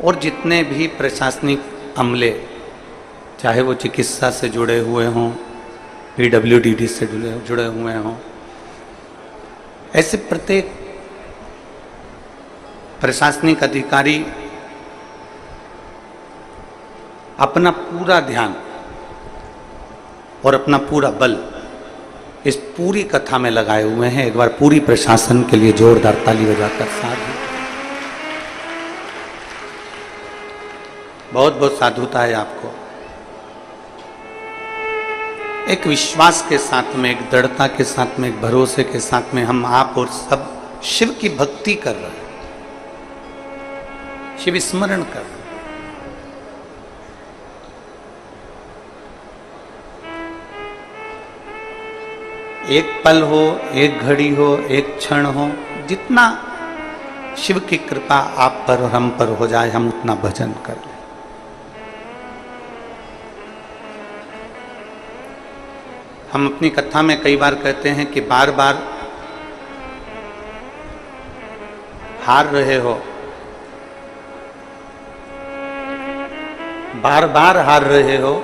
और जितने भी प्रशासनिक अमले, चाहे वो चिकित्सा से जुड़े हुए हों, PWD से जुड़े हुए हों, ऐसे प्रत्येक प्रशासनिक अधिकारी अपना पूरा ध्यान और अपना पूरा बल इस पूरी कथा में लगाए हुए हैं। एक बार पूरी प्रशासन के लिए जोरदार ताली बजाकर साधु। बहुत बहुत साधुता है आपको। एक विश्वास के साथ में, एक दृढ़ता के साथ में, एक भरोसे के साथ में हम आप और सब शिव की भक्ति कर रहे हैं, शिव स्मरण कर रहे हैं। एक पल हो, एक घड़ी हो, एक क्षण हो, जितना शिव की कृपा आप पर और हम पर हो जाए, हम उतना भजन कर लें। हम अपनी कथा में कई बार कहते हैं कि बार बार हार रहे हो, बार बार हार रहे हो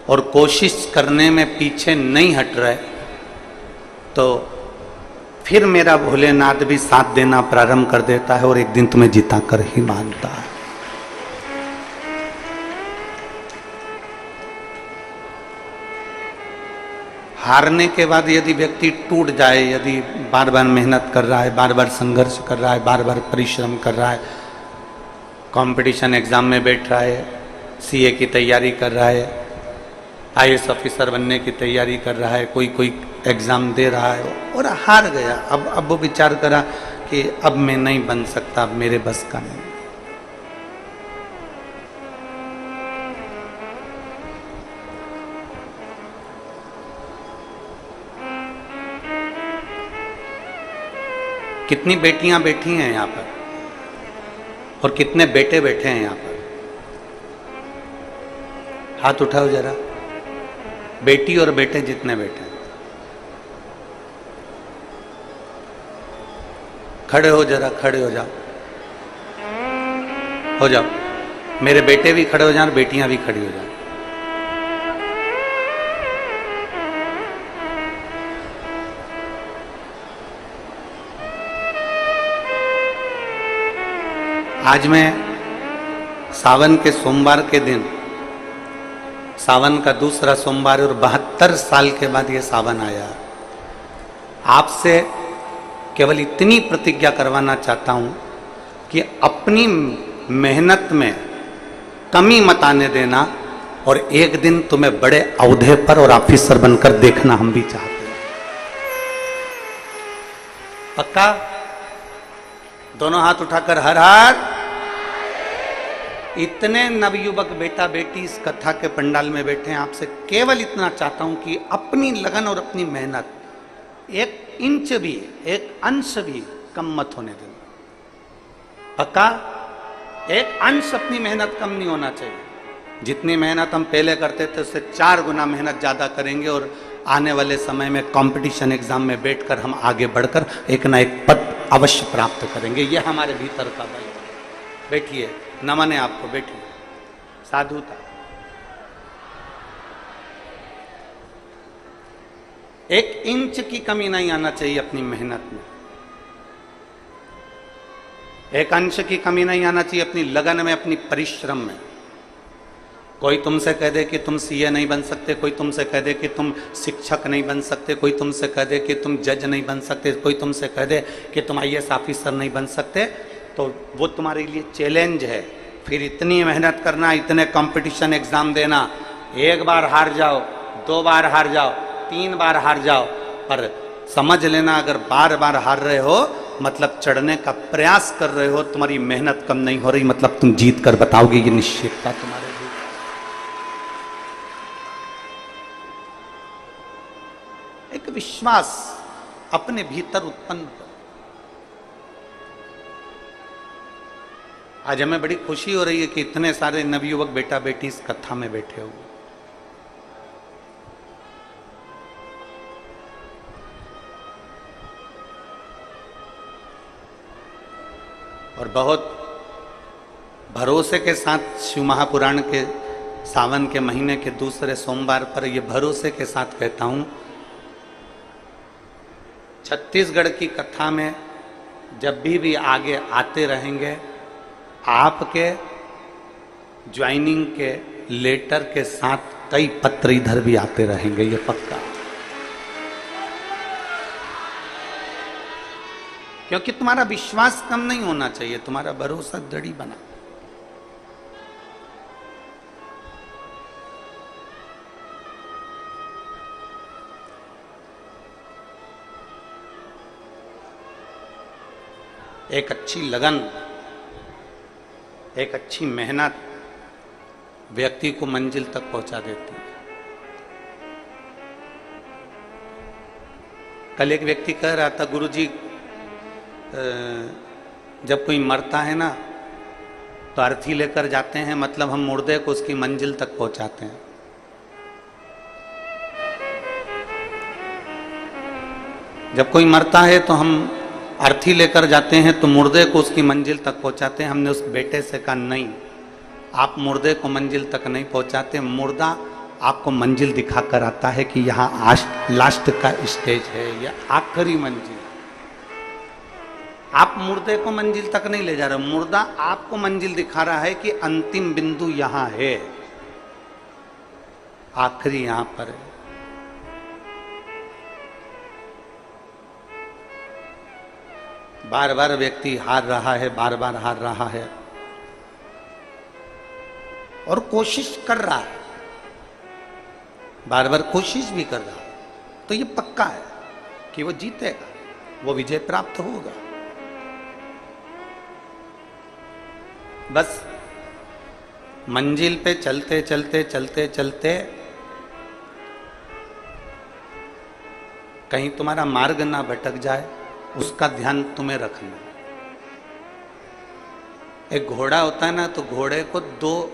और कोशिश करने में पीछे नहीं हट रहे, तो फिर मेरा भोलेनाथ भी साथ देना प्रारंभ कर देता है और एक दिन तुम्हें जिता कर ही मानता है। हारने के बाद यदि व्यक्ति टूट जाए, यदि बार बार मेहनत कर रहा है, बार बार संघर्ष कर रहा है, बार बार परिश्रम कर रहा है, कंपटीशन एग्जाम में बैठ रहा है, CA की तैयारी कर रहा है, IAS ऑफिसर बनने की तैयारी कर रहा है, कोई एग्जाम दे रहा है और हार गया, अब वो विचार करा कि अब मैं नहीं बन सकता, अब मेरे बस का नहीं। कितनी बेटियां बैठी हैं यहाँ पर और कितने बेटे बैठे हैं यहाँ पर? हाथ उठाओ जरा, बेटी और बेटे जितने बैठे हैं। खड़े हो जरा, खड़े हो जाओ, हो जाओ। मेरे बेटे भी खड़े हो जाए, बेटियां भी खड़ी हो जाए। आज मैं सावन के सोमवार के दिन, सावन का दूसरा सोमवार और 72 साल के बाद ये सावन आया, आपसे केवल इतनी प्रतिज्ञा करवाना चाहता हूं कि अपनी मेहनत में कमी मत आने देना और एक दिन तुम्हें बड़े औहदे पर और ऑफिसर बनकर देखना हम भी चाहते हैं। पक्का? दोनों हाथ उठाकर हर हर। इतने नवयुवक बेटा बेटी इस कथा के पंडाल में बैठे हैं, आपसे केवल इतना चाहता हूं कि अपनी लगन और अपनी मेहनत एक इंच भी, एक अंश भी कम मत होने देना। पक्का? एक अंश अपनी मेहनत कम नहीं होना चाहिए। जितनी मेहनत हम पहले करते थे उससे 4 गुना मेहनत ज्यादा करेंगे और आने वाले समय में कंपटीशन एग्जाम में बैठकर हम आगे बढ़कर एक ना एक पद अवश्य प्राप्त करेंगे। यह हमारे भीतर का बल है। बैठिए, नमन है आपको, बैठिए। साधुता। एक इंच की कमी नहीं आना चाहिए अपनी मेहनत में, एक अंश की कमी नहीं आना चाहिए अपनी लगन में, अपनी परिश्रम में। कोई तुमसे कह दे कि तुम CA नहीं बन सकते, कोई तुमसे कह दे कि तुम शिक्षक नहीं बन सकते, कोई तुमसे कह दे कि तुम जज नहीं बन सकते, कोई तुमसे कह दे कि तुम IAS ऑफिसर नहीं बन सकते, तो वो तुम्हारे लिए चैलेंज है। फिर इतनी मेहनत करना, इतने कंपटीशन एग्जाम देना, एक बार हार जाओ, 2 बार हार जाओ, 3 बार हार जाओ, पर समझ लेना अगर बार बार हार रहे हो मतलब चढ़ने का प्रयास कर रहे हो, तुम्हारी मेहनत कम नहीं हो रही, मतलब तुम जीत कर बताओगे, ये निश्चितता तुम्हारे लिए। एक विश्वास अपने भीतर उत्पन्न करो। आज हमें बड़ी खुशी हो रही है कि इतने सारे नवयुवक बेटा बेटी इस कथा में बैठे हुए। और बहुत भरोसे के साथ शिव महापुराण के सावन के महीने के दूसरे सोमवार पर ये भरोसे के साथ कहता हूं, छत्तीसगढ़ की कथा में जब भी आगे आते रहेंगे, आपके ज्वाइनिंग के लेटर के साथ कई पत्र इधर भी आते रहेंगे, ये पक्का। क्योंकि तुम्हारा विश्वास कम नहीं होना चाहिए, तुम्हारा भरोसा दृढ़ बना। एक अच्छी लगन, एक अच्छी मेहनत व्यक्ति को मंजिल तक पहुंचा देती है। कल एक व्यक्ति कह रहा था, गुरुजी जब कोई मरता है ना तो अर्थी लेकर जाते हैं, मतलब हम मुर्दे को उसकी मंजिल तक पहुंचाते हैं। जब कोई मरता है तो हम अर्थी लेकर जाते हैं तो मुर्दे को उसकी मंजिल तक पहुंचाते हैं। हमने उस बेटे से कहा नहीं, आप मुर्दे को मंजिल तक नहीं पहुंचाते, मुर्दा आपको मंजिल दिखाकर आता है कि यहाँ लास्ट का स्टेज है, या आखिरी मंजिल। आप मुर्दे को मंजिल तक नहीं ले जा रहे, मुर्दा आपको मंजिल दिखा रहा है कि अंतिम बिंदु यहां है, आखिरी यहां पर है। बार बार व्यक्ति हार रहा है, बार बार हार रहा है और कोशिश कर रहा है, बार बार कोशिश भी कर रहा है, तो ये पक्का है कि वो जीतेगा, वो विजय प्राप्त होगा। बस मंजिल पे चलते चलते चलते चलते कहीं तुम्हारा मार्ग ना भटक जाए, उसका ध्यान तुम्हें रखना। एक घोड़ा होता है ना, तो घोड़े को दो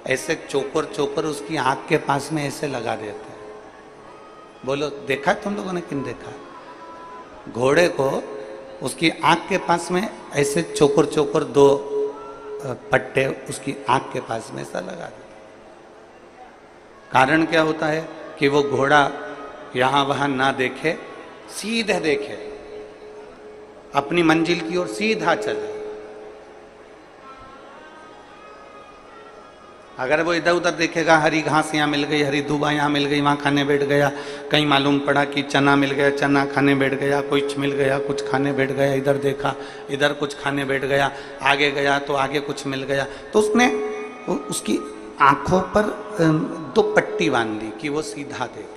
ऐसे चोकर उसकी आंख के पास में ऐसे लगा देते हैं। बोलो देखा तुम लोगों ने, किन देखा? घोड़े को उसकी आंख के पास में ऐसे चोकर दो पट्टे उसकी आंख के पास में ऐसा लगा देते। कारण क्या होता है कि वो घोड़ा यहां वहां ना देखे, सीधे देखे, अपनी मंजिल की ओर सीधा चले। अगर वो इधर उधर देखेगा, हरी घास यहाँ मिल गई, हरी दूबा यहाँ मिल गई, वहाँ खाने बैठ गया, कहीं मालूम पड़ा कि चना मिल गया, चना खाने बैठ गया, कुछ मिल गया, कुछ खाने बैठ गया, इधर देखा इधर कुछ खाने बैठ गया, आगे गया तो आगे कुछ मिल गया, तो उसने उसकी आंखों पर दो पट्टी बांध दी कि वो सीधा देखे।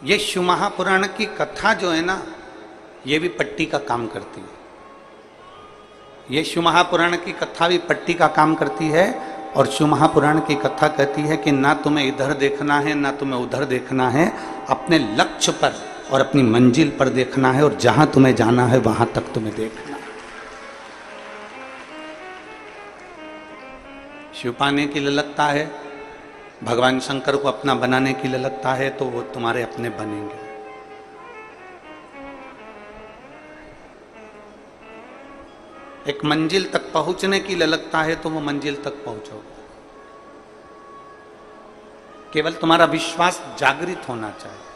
ये शिव महापुराण की कथा जो है ना, ये भी पट्टी का काम करती है। ये शिव महापुराण की कथा भी पट्टी का काम करती है। और शिव महापुराण की कथा कहती है कि ना तुम्हें इधर देखना है ना तुम्हें उधर देखना है, अपने लक्ष्य पर और अपनी मंजिल पर देखना है, और जहां तुम्हें जाना है वहां तक तुम्हें देखना है। शिव पाने के लिए लगता है, भगवान शंकर को अपना बनाने के लिए लगता है, तो वो तुम्हारे अपने बनेंगे। एक मंजिल तक पहुंचने के लिए लगता है तो वो मंजिल तक पहुंचोगे। केवल तुम्हारा विश्वास जागृत होना चाहिए।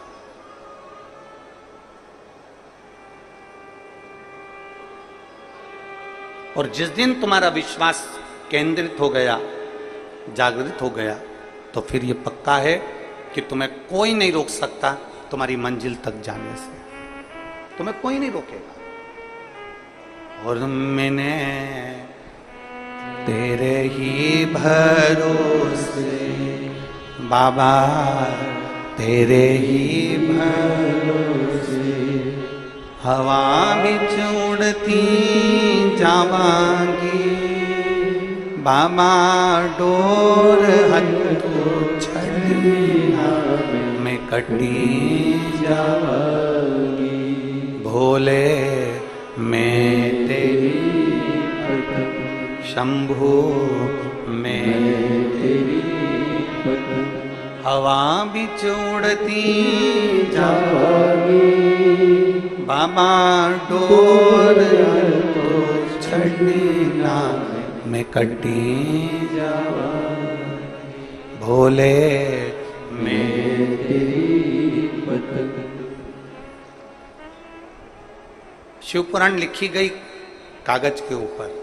और जिस दिन तुम्हारा विश्वास केंद्रित हो गया, जागृत हो गया, तो फिर ये पक्का है कि तुम्हें कोई नहीं रोक सकता तुम्हारी मंजिल तक जाने से, तुम्हें कोई नहीं रोकेगा। और मैंने तेरे ही भरोसे बाबा, तेरे ही भरोसे हवा बिच उड़ती जावांगी बाबा, डोर हथू छड़िया मैं कटी जावांगी, भोले मैं तेरी शंभू मैं तेरी हवा बिच उड़ती जावागी, बाबा डोर तो छड़ी ना मैं कटी जावागी, भोले मैं तेरी पतंग। शिव पुराण लिखी गई कागज के ऊपर।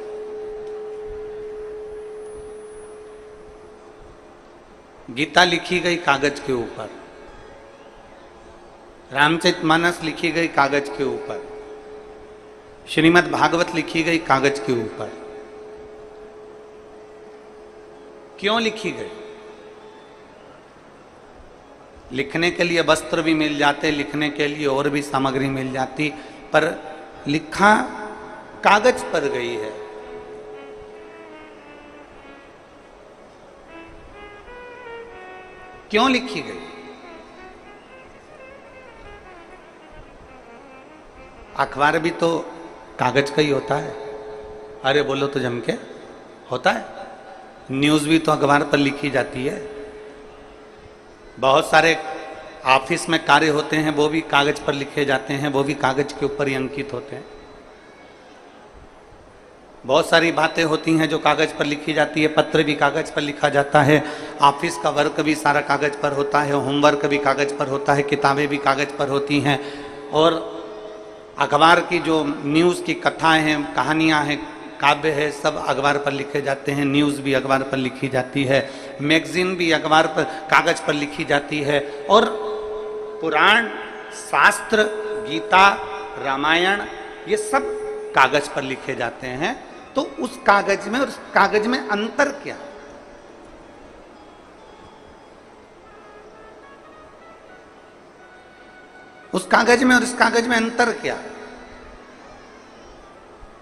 गीता लिखी गई कागज के ऊपर। रामचरितमानस लिखी गई कागज के ऊपर। श्रीमद् भागवत लिखी गई कागज के ऊपर। क्यों लिखी गई? लिखने के लिए वस्त्र भी मिल जाते, लिखने के लिए और भी सामग्री मिल जाती, पर लिखा कागज पर गई है। क्यों लिखी गई? अखबार भी तो कागज का ही होता है। अरे बोलो तो जम के होता है। न्यूज़ भी तो अखबार पर लिखी जाती है। बहुत सारे ऑफिस में कार्य होते हैं, वो भी कागज पर लिखे जाते हैं, वो भी कागज के ऊपर ही अंकित होते हैं। बहुत सारी बातें होती हैं जो कागज पर लिखी जाती है। पत्र भी कागज पर लिखा जाता है। ऑफिस का वर्क भी सारा कागज पर होता है। होमवर्क भी कागज पर होता है। किताबें भी कागज पर होती हैं। और अखबार की जो न्यूज़ की कथाएं हैं, कहानियां हैं, काव्य है, सब अखबार पर लिखे जाते हैं। न्यूज़ भी अखबार पर लिखी जाती है। मैगजीन भी अखबार पर कागज पर लिखी जाती है। और पुराण, शास्त्र, गीता, रामायण, ये सब कागज पर लिखे जाते हैं। तो उस कागज में और उस कागज में अंतर क्या? उस कागज में और इस कागज में अंतर क्या?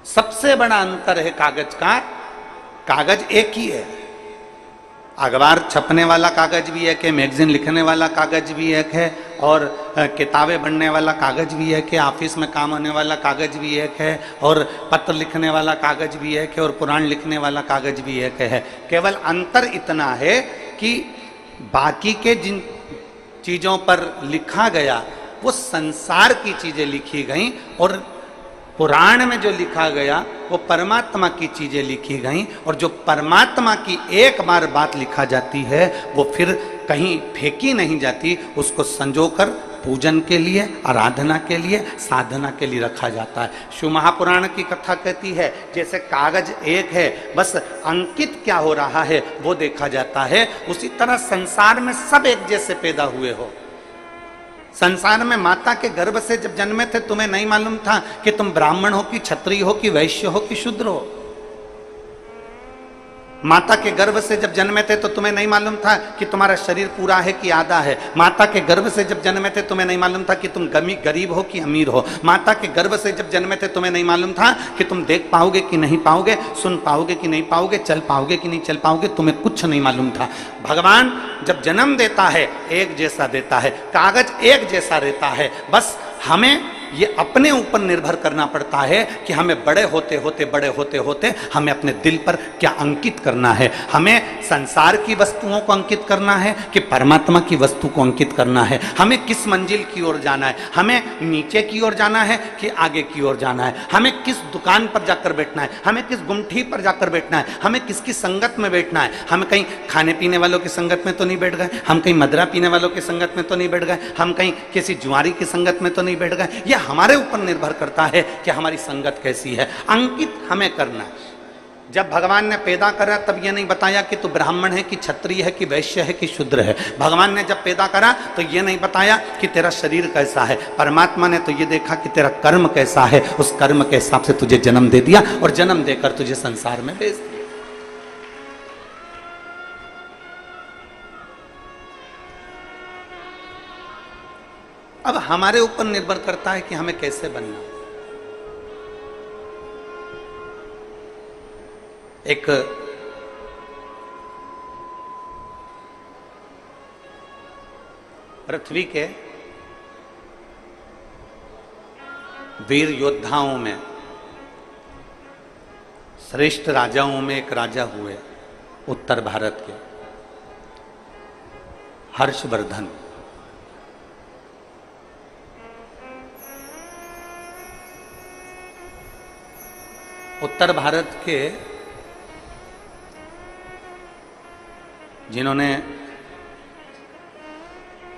सबसे बड़ा अंतर है कागज का, कागज एक ही है। अखबार छपने वाला कागज भी एक है, मैगजीन लिखने वाला कागज भी एक है, और किताबें बनने वाला कागज भी एक है, ऑफिस में काम होने वाला कागज भी एक है, और पत्र लिखने वाला कागज भी एक है, और पुराण लिखने वाला कागज भी एक है। केवल अंतर इतना है कि बाकी के जिन चीज़ों पर लिखा गया वो संसार की चीज़ें लिखी गई, और पुराण में जो लिखा गया वो परमात्मा की चीजें लिखी गई। और जो परमात्मा की एक बार बात लिखा जाती है वो फिर कहीं फेंकी नहीं जाती, उसको संजोकर पूजन के लिए, आराधना के लिए, साधना के लिए रखा जाता है। शिव महापुराण की कथा कहती है जैसे कागज एक है, बस अंकित क्या हो रहा है वो देखा जाता है, उसी तरह संसार में सब एक जैसे पैदा हुए हो। संसार में माता के गर्भ से जब जन्मे थे तुम्हें नहीं मालूम था कि तुम ब्राह्मण हो कि क्षत्रिय हो कि वैश्य हो कि शूद्र हो। माता के गर्भ से जब जन्मे थे तो तुम्हें नहीं मालूम था कि तुम्हारा शरीर पूरा है कि आधा है। माता के गर्भ से जब जन्मे थे तुम्हें नहीं मालूम था कि तुम गरीब हो कि अमीर हो। माता के गर्भ से जब जन्मे थे तुम्हें नहीं मालूम था कि तुम देख पाओगे कि नहीं पाओगे, सुन पाओगे कि नहीं पाओगे, चल पाओगे कि नहीं चल पाओगे, तुम्हें कुछ नहीं मालूम था। भगवान जब जन्म देता है एक जैसा देता है, कागज एक जैसा रहता है। बस हमें ये अपने ऊपर निर्भर करना पड़ता है कि हमें बड़े होते होते हमें अपने दिल पर क्या अंकित करना है। हमें संसार की वस्तुओं को अंकित करना है कि परमात्मा की वस्तु को अंकित करना है। हमें किस मंजिल की ओर जाना है, हमें नीचे की ओर जाना है कि आगे की ओर जाना है, हमें किस दुकान पर जाकर बैठना है, हमें किस गुमठी पर जाकर बैठना है, हमें किसकी संगत में बैठना है। हम कहीं खाने पीने वालों की संगत में तो नहीं बैठ गए, हम कहीं मदरा पीने वालों की संगत में तो नहीं बैठ गए, हम कहीं किसी जुआरी की संगत में तो नहीं बैठ गए। यह हमारे ऊपर निर्भर करता है कि हमारी संगत कैसी है। अंकित हमें करना है। जब भगवान ने पैदा करा तब यह नहीं बताया कि तू ब्राह्मण है कि क्षत्रिय है कि वैश्य है कि शूद्र है। भगवान ने जब पैदा करा तो यह नहीं बताया कि तेरा शरीर कैसा है। परमात्मा ने तो ये देखा कि तेरा कर्म कैसा है, उस कर्म के हिसाब से तुझे जन्म दे दिया और जन्म देकर तुझे संसार में भेज दिया। अब हमारे ऊपर निर्भर करता है कि हमें कैसे बनना। एक पृथ्वी के वीर योद्धाओं में, श्रेष्ठ राजाओं में एक राजा हुए उत्तर भारत के। हर्षवर्धन। उत्तर भारत के जिन्होंने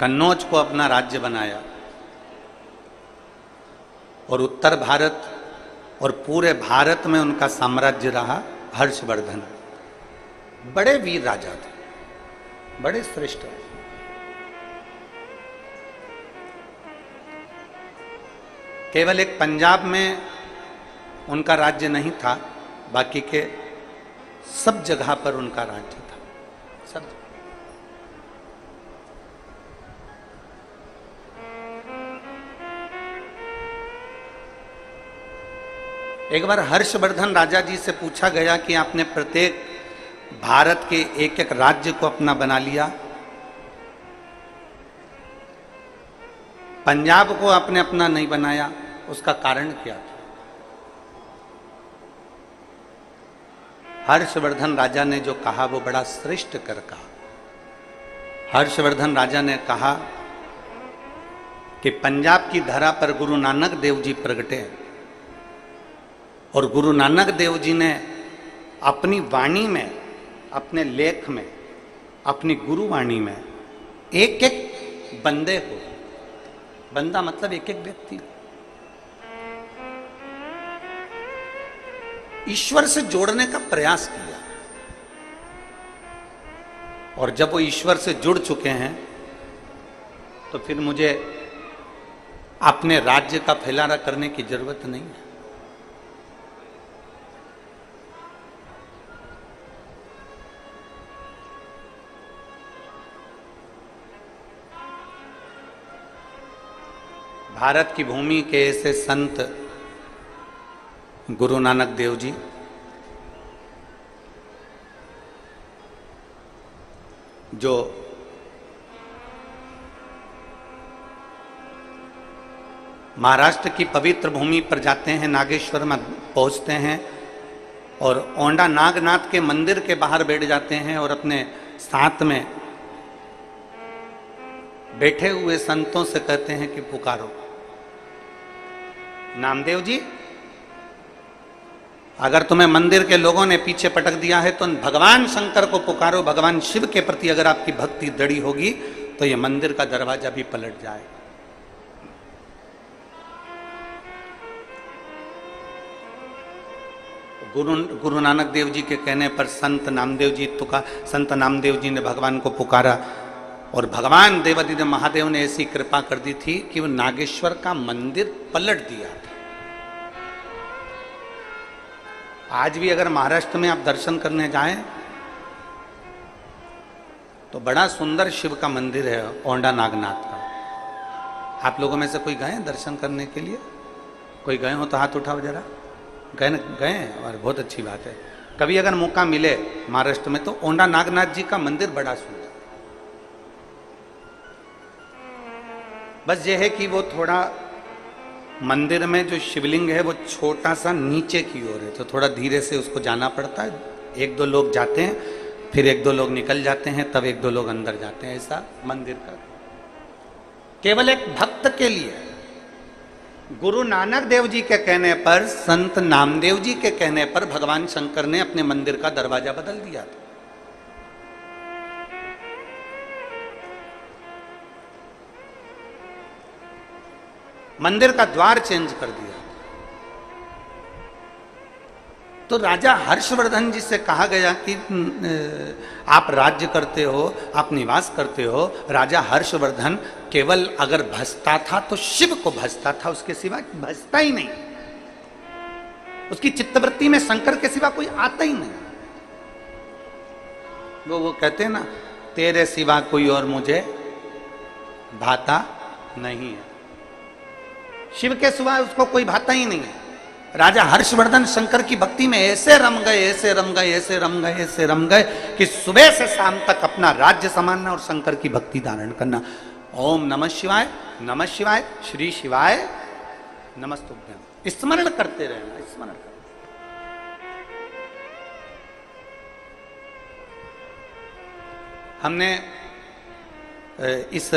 कन्नौज को अपना राज्य बनाया और उत्तर भारत और पूरे भारत में उनका साम्राज्य रहा, हर्षवर्धन बड़े वीर राजा थे, बड़े श्रेष्ठ। केवल एक पंजाब में उनका राज्य नहीं था, बाकी के सब जगह पर उनका राज्य था, सब। एक बार हर्षवर्धन राजा जी से पूछा गया कि आपने प्रत्येक भारत के एक एक राज्य को अपना बना लिया, पंजाब को आपने अपना नहीं बनाया, उसका कारण क्या था? हर्षवर्धन राजा ने जो कहा वो बड़ा श्रेष्ठ कर कहा। हर्षवर्धन राजा ने कहा कि पंजाब की धरा पर गुरु नानक देव जी प्रगटे और गुरु नानक देव जी ने अपनी वाणी में, अपने लेख में, अपनी गुरुवाणी में एक एक बंदे को, बंदा मतलब एक एक व्यक्ति, ईश्वर से जोड़ने का प्रयास किया। और जब वो ईश्वर से जुड़ चुके हैं तो फिर मुझे अपने राज्य का फैलाना करने की जरूरत नहीं है। भारत की भूमि के ऐसे संत गुरु नानक देव जी, जो महाराष्ट्र की पवित्र भूमि पर जाते हैं, नागेश्वर में पहुंचते हैं और औंडा नागनाथ के मंदिर के बाहर बैठ जाते हैं और अपने साथ में बैठे हुए संतों से कहते हैं कि पुकारो, नामदेव जी, अगर तुम्हें मंदिर के लोगों ने पीछे पटक दिया है तो भगवान शंकर को पुकारो, भगवान शिव के प्रति अगर आपकी भक्ति दृढ़ होगी तो यह मंदिर का दरवाजा भी पलट जाए। गुरु नानक देव जी के कहने पर संत नामदेव जी ने भगवान को पुकारा और भगवान देवादिदेव महादेव ने ऐसी कृपा कर दी थी कि वो नागेश्वर का मंदिर पलट दिया था। आज भी अगर महाराष्ट्र में आप दर्शन करने जाएं तो बड़ा सुंदर शिव का मंदिर है औंडा नागनाथ का। आप लोगों में से कोई गए दर्शन करने के लिए? कोई गए हो तो हाथ उठाओ जरा। गए और बहुत अच्छी बात है। कभी अगर मौका मिले महाराष्ट्र में तो औंडा नागनाथ जी का मंदिर बड़ा सुंदर। बस ये है कि वो थोड़ा मंदिर में जो शिवलिंग है वो छोटा सा नीचे की ओर है, तो थोड़ा धीरे से उसको जाना पड़ता है। एक दो लोग जाते हैं, फिर एक दो लोग निकल जाते हैं, तब एक दो लोग अंदर जाते हैं। ऐसा मंदिर का केवल एक भक्त के लिए। गुरु नानक देव जी के कहने पर, संत नामदेव जी के कहने पर भगवान शंकर ने अपने मंदिर का दरवाजा बदल दिया था। मंदिर का द्वार चेंज कर दिया। तो राजा हर्षवर्धन जी से कहा गया कि आप राज्य करते हो, आप निवास करते हो। राजा हर्षवर्धन केवल अगर भजता था तो शिव को भजता था, उसके सिवा भजता ही नहीं। उसकी चित्तवृत्ति में शंकर के सिवा कोई आता ही नहीं। वो कहते हैं ना, तेरे सिवा कोई और मुझे भाता नहीं है। शिव के सिवा उसको कोई भाता ही नहीं है। राजा हर्षवर्धन शंकर की भक्ति में ऐसे रम गए, ऐसे रम गए, ऐसे रम गए, ऐसे रम गए कि सुबह से शाम तक अपना राज्य संभालना और शंकर की भक्ति धारण करना। ओम नमः शिवाय, नमः शिवाय, श्री शिवाय नमस्तुभ्यम, स्मरण करते रहना, स्मरण करना। हमने इस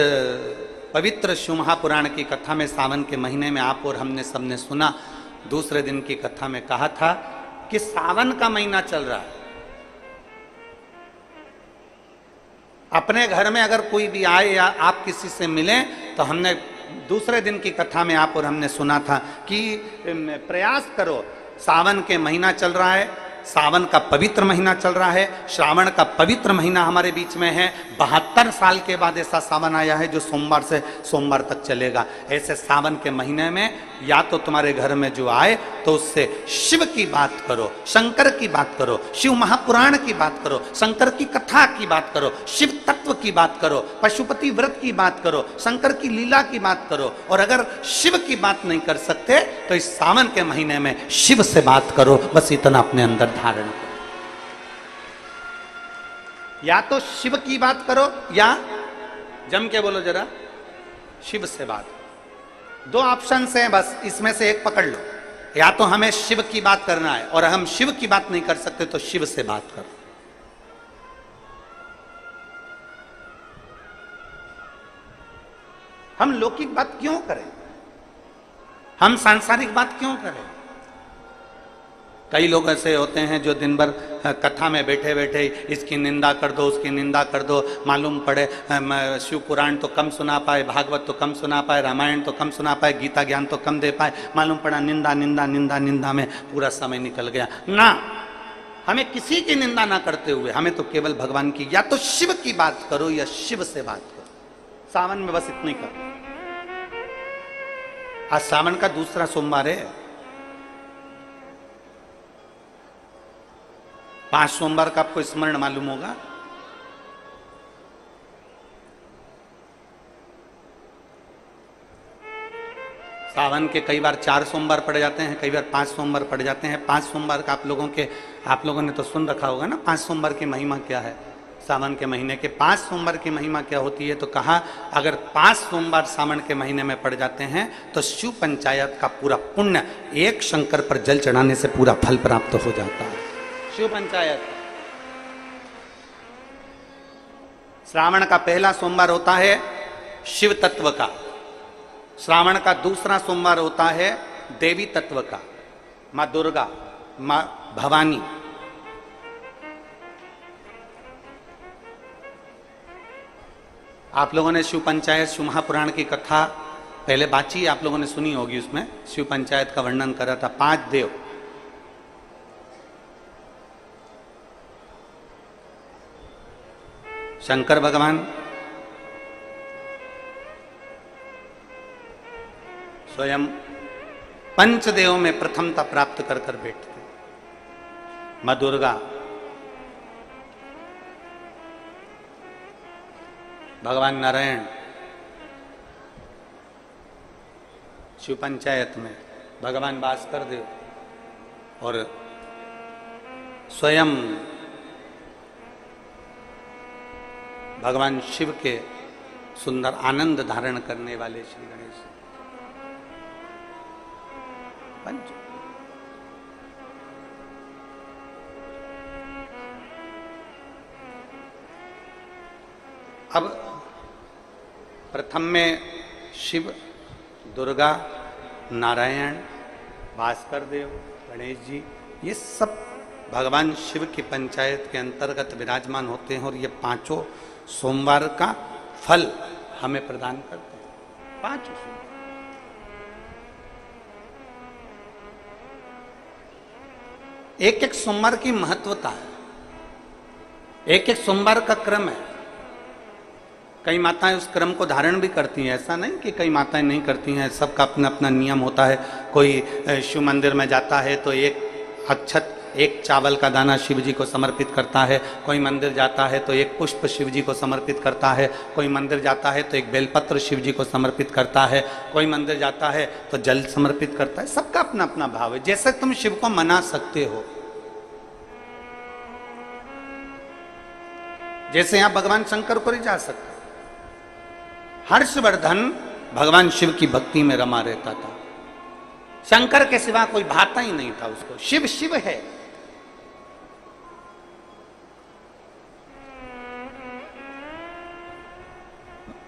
पवित्र शिव महापुराण की कथा में सावन के महीने में आप और हमने सबने सुना। दूसरे दिन की कथा में कहा था कि सावन का महीना चल रहा है, अपने घर में अगर कोई भी आए या आप किसी से मिलें तो हमने दूसरे दिन की कथा में आप और हमने सुना था कि प्रयास करो, सावन के महीना चल रहा है, सावन का पवित्र महीना चल रहा है, श्रावण का पवित्र महीना हमारे बीच में है। 72 साल के बाद ऐसा सावन आया है जो सोमवार से सोमवार तक चलेगा। ऐसे सावन के महीने में या तो तुम्हारे घर में जो आए तो उससे शिव की बात करो, शंकर की बात करो, शिव महापुराण की बात करो, शंकर की कथा की बात करो, शिव तत्व की बात करो, पशुपति व्रत की बात करो, शंकर की लीला की बात करो। और अगर शिव की बात नहीं कर सकते तो इस सावन के महीने में शिव से बात करो। बस इतना अपने अंदर धारण करो, या तो शिव की बात करो या जम के बोलो जरा, शिव से बात। दो ऑप्शन हैं, बस इसमें से एक पकड़ लो। या तो हमें शिव की बात करना है और हम शिव की बात नहीं कर सकते तो शिव से बात करो। हम लौकिक बात क्यों करें, हम सांसारिक बात क्यों करें? कई लोग ऐसे होते हैं जो दिन भर कथा में बैठे बैठे इसकी निंदा कर दो, उसकी निंदा कर दो, मालूम पड़े शिव पुराण तो कम सुना पाए, भागवत तो कम सुना पाए, रामायण तो कम सुना पाए, गीता ज्ञान तो कम दे पाए, मालूम पड़ा निंदा निंदा निंदा निंदा में पूरा समय निकल गया। ना, हमें किसी की निंदा ना करते हुए हमें तो केवल भगवान की, या तो शिव की बात करो या शिव से बात करो। सावन में बस इतना ही करो। आज सावन का दूसरा सोमवार है। 5 सोमवार का आपको स्मरण मालूम होगा। सावन के कई बार 4 सोमवार पड़ जाते हैं, कई बार 5 सोमवार पड़ जाते हैं। 5 सोमवार का आप लोगों ने तो सुन रखा होगा ना, 5 सोमवार की महिमा क्या है। सावन के महीने के 5 सोमवार की महिमा क्या होती है, तो कहा अगर 5 सोमवार सावन के महीने में पड़ जाते हैं तो शिव पंचायत का पूरा पुण्य एक शंकर पर जल चढ़ाने से पूरा फल प्राप्त हो जाता है। शिव पंचायत। श्रावण का पहला सोमवार होता है शिव तत्व का, श्रावण का दूसरा सोमवार होता है देवी तत्व का, मां दुर्गा, मां भवानी। आप लोगों ने शिव पंचायत, शिव महापुराण की कथा पहले बाची, आप लोगों ने सुनी होगी। उसमें शिव पंचायत का वर्णन करा था। 5 देव, शंकर भगवान, स्वयं पंचदेव में प्रथमता प्राप्त कर कर बैठते, मां दुर्गा, भगवान नारायण शिव पंचायत में, भगवान भास्कर देव और स्वयं भगवान शिव के सुंदर आनंद धारण करने वाले श्री गणेश पंच। अब प्रथम में शिव, दुर्गा, नारायण, भास्कर देव, गणेश जी, ये सब भगवान शिव की पंचायत के अंतर्गत विराजमान होते हैं और ये 5 सोमवार का फल हमें प्रदान करते हैं। 5 सोमवार। एक एक सोमवार की महत्वता है, एक एक सोमवार का क्रम है। कई माताएं उस क्रम को धारण भी करती हैं, ऐसा नहीं कि कई माताएं नहीं करती हैं, सबका अपना अपना नियम होता है। कोई शिव मंदिर में जाता है तो एक अक्षत, एक चावल का दाना शिव जी को समर्पित करता है, कोई मंदिर जाता है तो एक पुष्प शिव जी को समर्पित करता है, कोई मंदिर जाता है तो एक बेलपत्र शिव जी को समर्पित करता है, कोई मंदिर जाता है तो जल समर्पित करता है। सबका अपना अपना भाव है, जैसे तुम शिव को मना सकते हो। जैसे यहां भगवान शंकर को नहीं जा सकते। हर्षवर्धन भगवान शिव की भक्ति में रमा रहता था, शंकर के सिवा कोई भाता ही नहीं था उसको। शिव शिव है।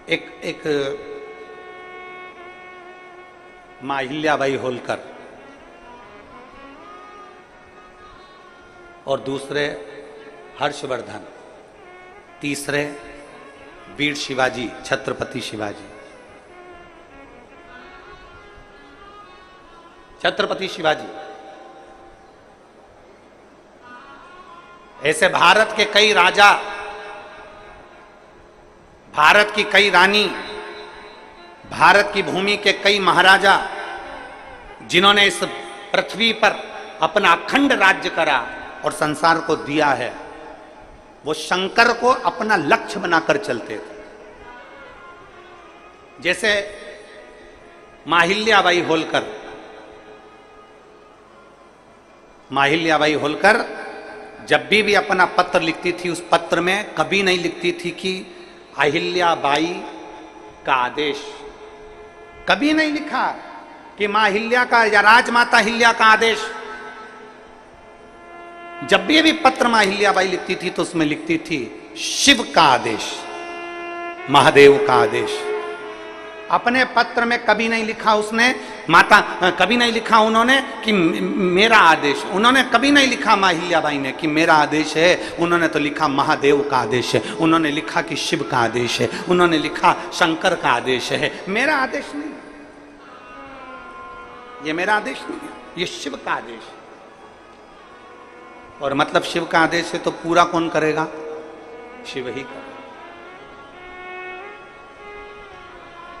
एक मां अहिल्याबाई होलकर और दूसरे हर्षवर्धन, तीसरे वीर शिवाजी, छत्रपति शिवाजी। छत्रपति शिवाजी ऐसे भारत के कई राजा, भारत की कई रानी, भारत की भूमि के कई महाराजा, जिन्होंने इस पृथ्वी पर अपना अखंड राज्य करा और संसार को दिया है, वो शंकर को अपना लक्ष्य बनाकर चलते थे। जैसे मां अहिल्याबाई होलकर, मां अहिल्याबाई होलकर जब भी अपना पत्र लिखती थी, उस पत्र में कभी नहीं लिखती थी कि अहिल्याबाई का आदेश, कभी नहीं लिखा कि मां अहिल्या का या राजमाता अहिल्या का आदेश। जब भी पत्र मां अहिल्याबाई लिखती थी तो उसमें लिखती थी शिव का आदेश, महादेव का आदेश। अपने पत्र में कभी नहीं लिखा उसने माता, कभी नहीं लिखा उन्होंने कि मेरा आदेश, उन्होंने कभी नहीं लिखा मां अहिल्याबाई ने कि मेरा आदेश है। उन्होंने तो लिखा महादेव का आदेश है, उन्होंने लिखा कि शिव का आदेश है, उन्होंने लिखा शंकर का आदेश है। मेरा आदेश नहीं, ये मेरा आदेश नहीं है, ये शिव का आदेश है। और मतलब शिव का आदेश है तो पूरा कौन करेगा? शिव ही करेगा।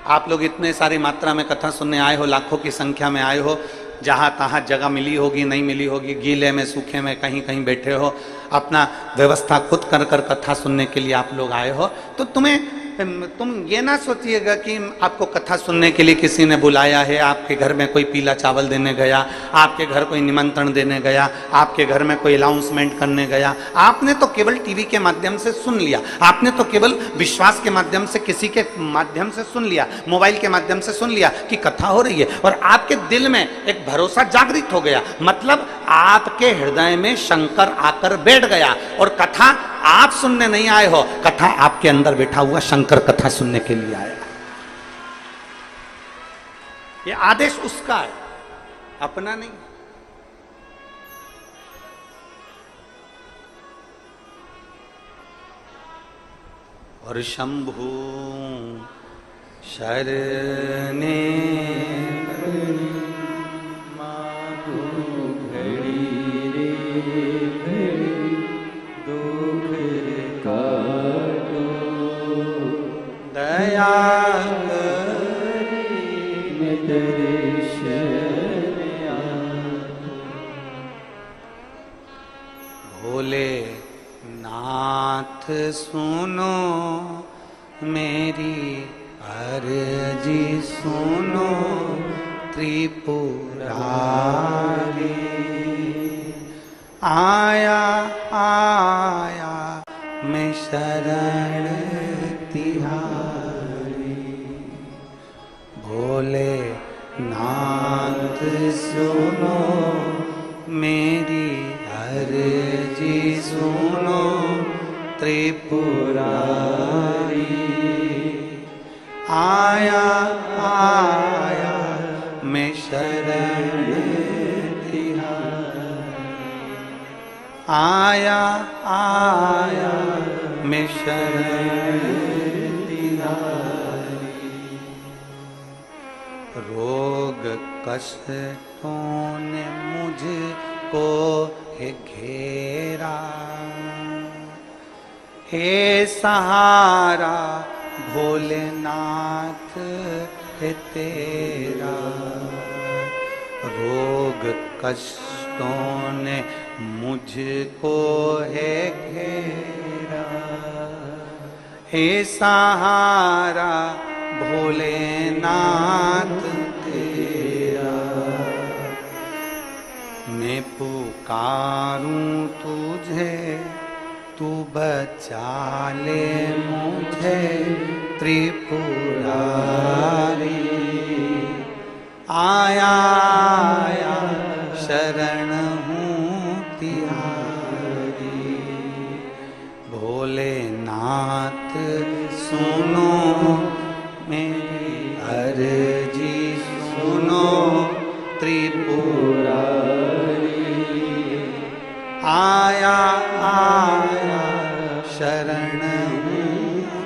आप लोग इतने सारी मात्रा में कथा सुनने आए हो, लाखों की संख्या में आए हो, जहां तहां जगह मिली होगी, नहीं मिली होगी, गीले में सूखे में कहीं कहीं बैठे हो, अपना व्यवस्था खुद कर कर कथा सुनने के लिए आप लोग आए हो, तो तुम ये ना सोचिएगा कि आपको कथा सुनने के लिए किसी ने बुलाया है, आपके घर में कोई पीला चावल देने गया, आपके घर कोई निमंत्रण देने गया, आपके घर में कोई अनाउंसमेंट करने गया। आपने तो केवल टीवी के माध्यम से सुन लिया, आपने तो केवल विश्वास के माध्यम से, किसी के माध्यम से सुन लिया, मोबाइल के माध्यम से सुन लिया कि कथा हो रही है, और आपके दिल में एक भरोसा जागृत हो गया। मतलब आपके हृदय में शंकर आकर बैठ गया, और कथा आप सुनने नहीं आए हो, कथा आपके अंदर बैठा हुआ शंकर कथा सुनने के लिए आया। ये आदेश उसका है, अपना नहीं। और शंभु शरणे दया भोले नाथ सुनो मेरी अर्जी सुनो त्रिपुरारी, आया आया मैं शरण तिहारी। भोले नाथ सुनो मेरी अर्जी सुनो त्रिपुरारी, आया आया मैं शरण तिहारी, आया आया मैं शरण तिहारी। रोग कष्टों ने मुझको है घेरा, हे सहारा भोलेनाथ है तेरा। रोग कष्टों ने मुझको है घेरा, हे सहारा भोलेनाथ तेरा। मैं पुकारूं तुझे तू बचा ले मुझे त्रिपुरारी, आया आया शरण हूँ तिहारी। भोलेनाथ सुनो मेरी अर्जी सुनो त्रिपुरारी। आया आया शरण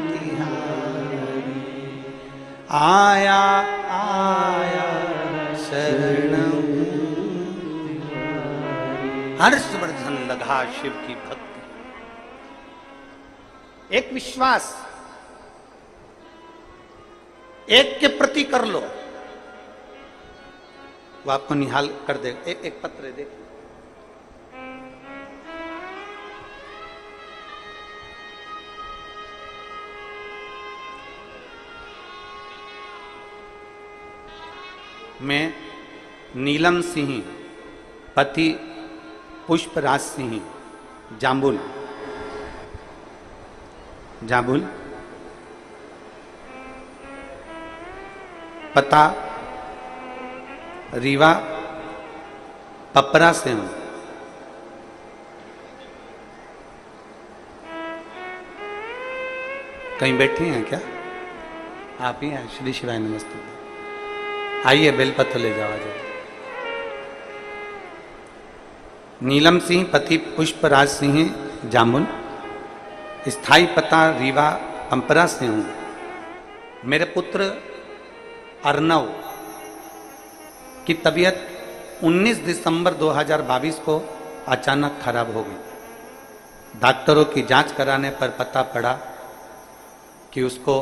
तिहारी, आया आया शरण। हर्षवर्धन लगा शिव की भक्ति। एक विश्वास एक के प्रति कर लो, वो आपको निहाल कर देगा। एक पत्र देखिए, मैं नीलम सिंह पति पुष्पराज सिंह जाम्बुल जाम्बुल, पता रीवा पपरा से हूं। कहीं बैठे हैं क्या आप? ही हैं? श्री शिवाय नमस्ते। आइए बेलपत्र ले जाओ। आज नीलम सिंह पति पुष्पराज सिंह जामुन, स्थाई पता रीवा पंपरा से हूं। मेरे पुत्र अर्नव की तबीयत 19 दिसंबर 2022 को अचानक खराब हो गई। डॉक्टरों की जांच कराने पर पता पड़ा कि उसको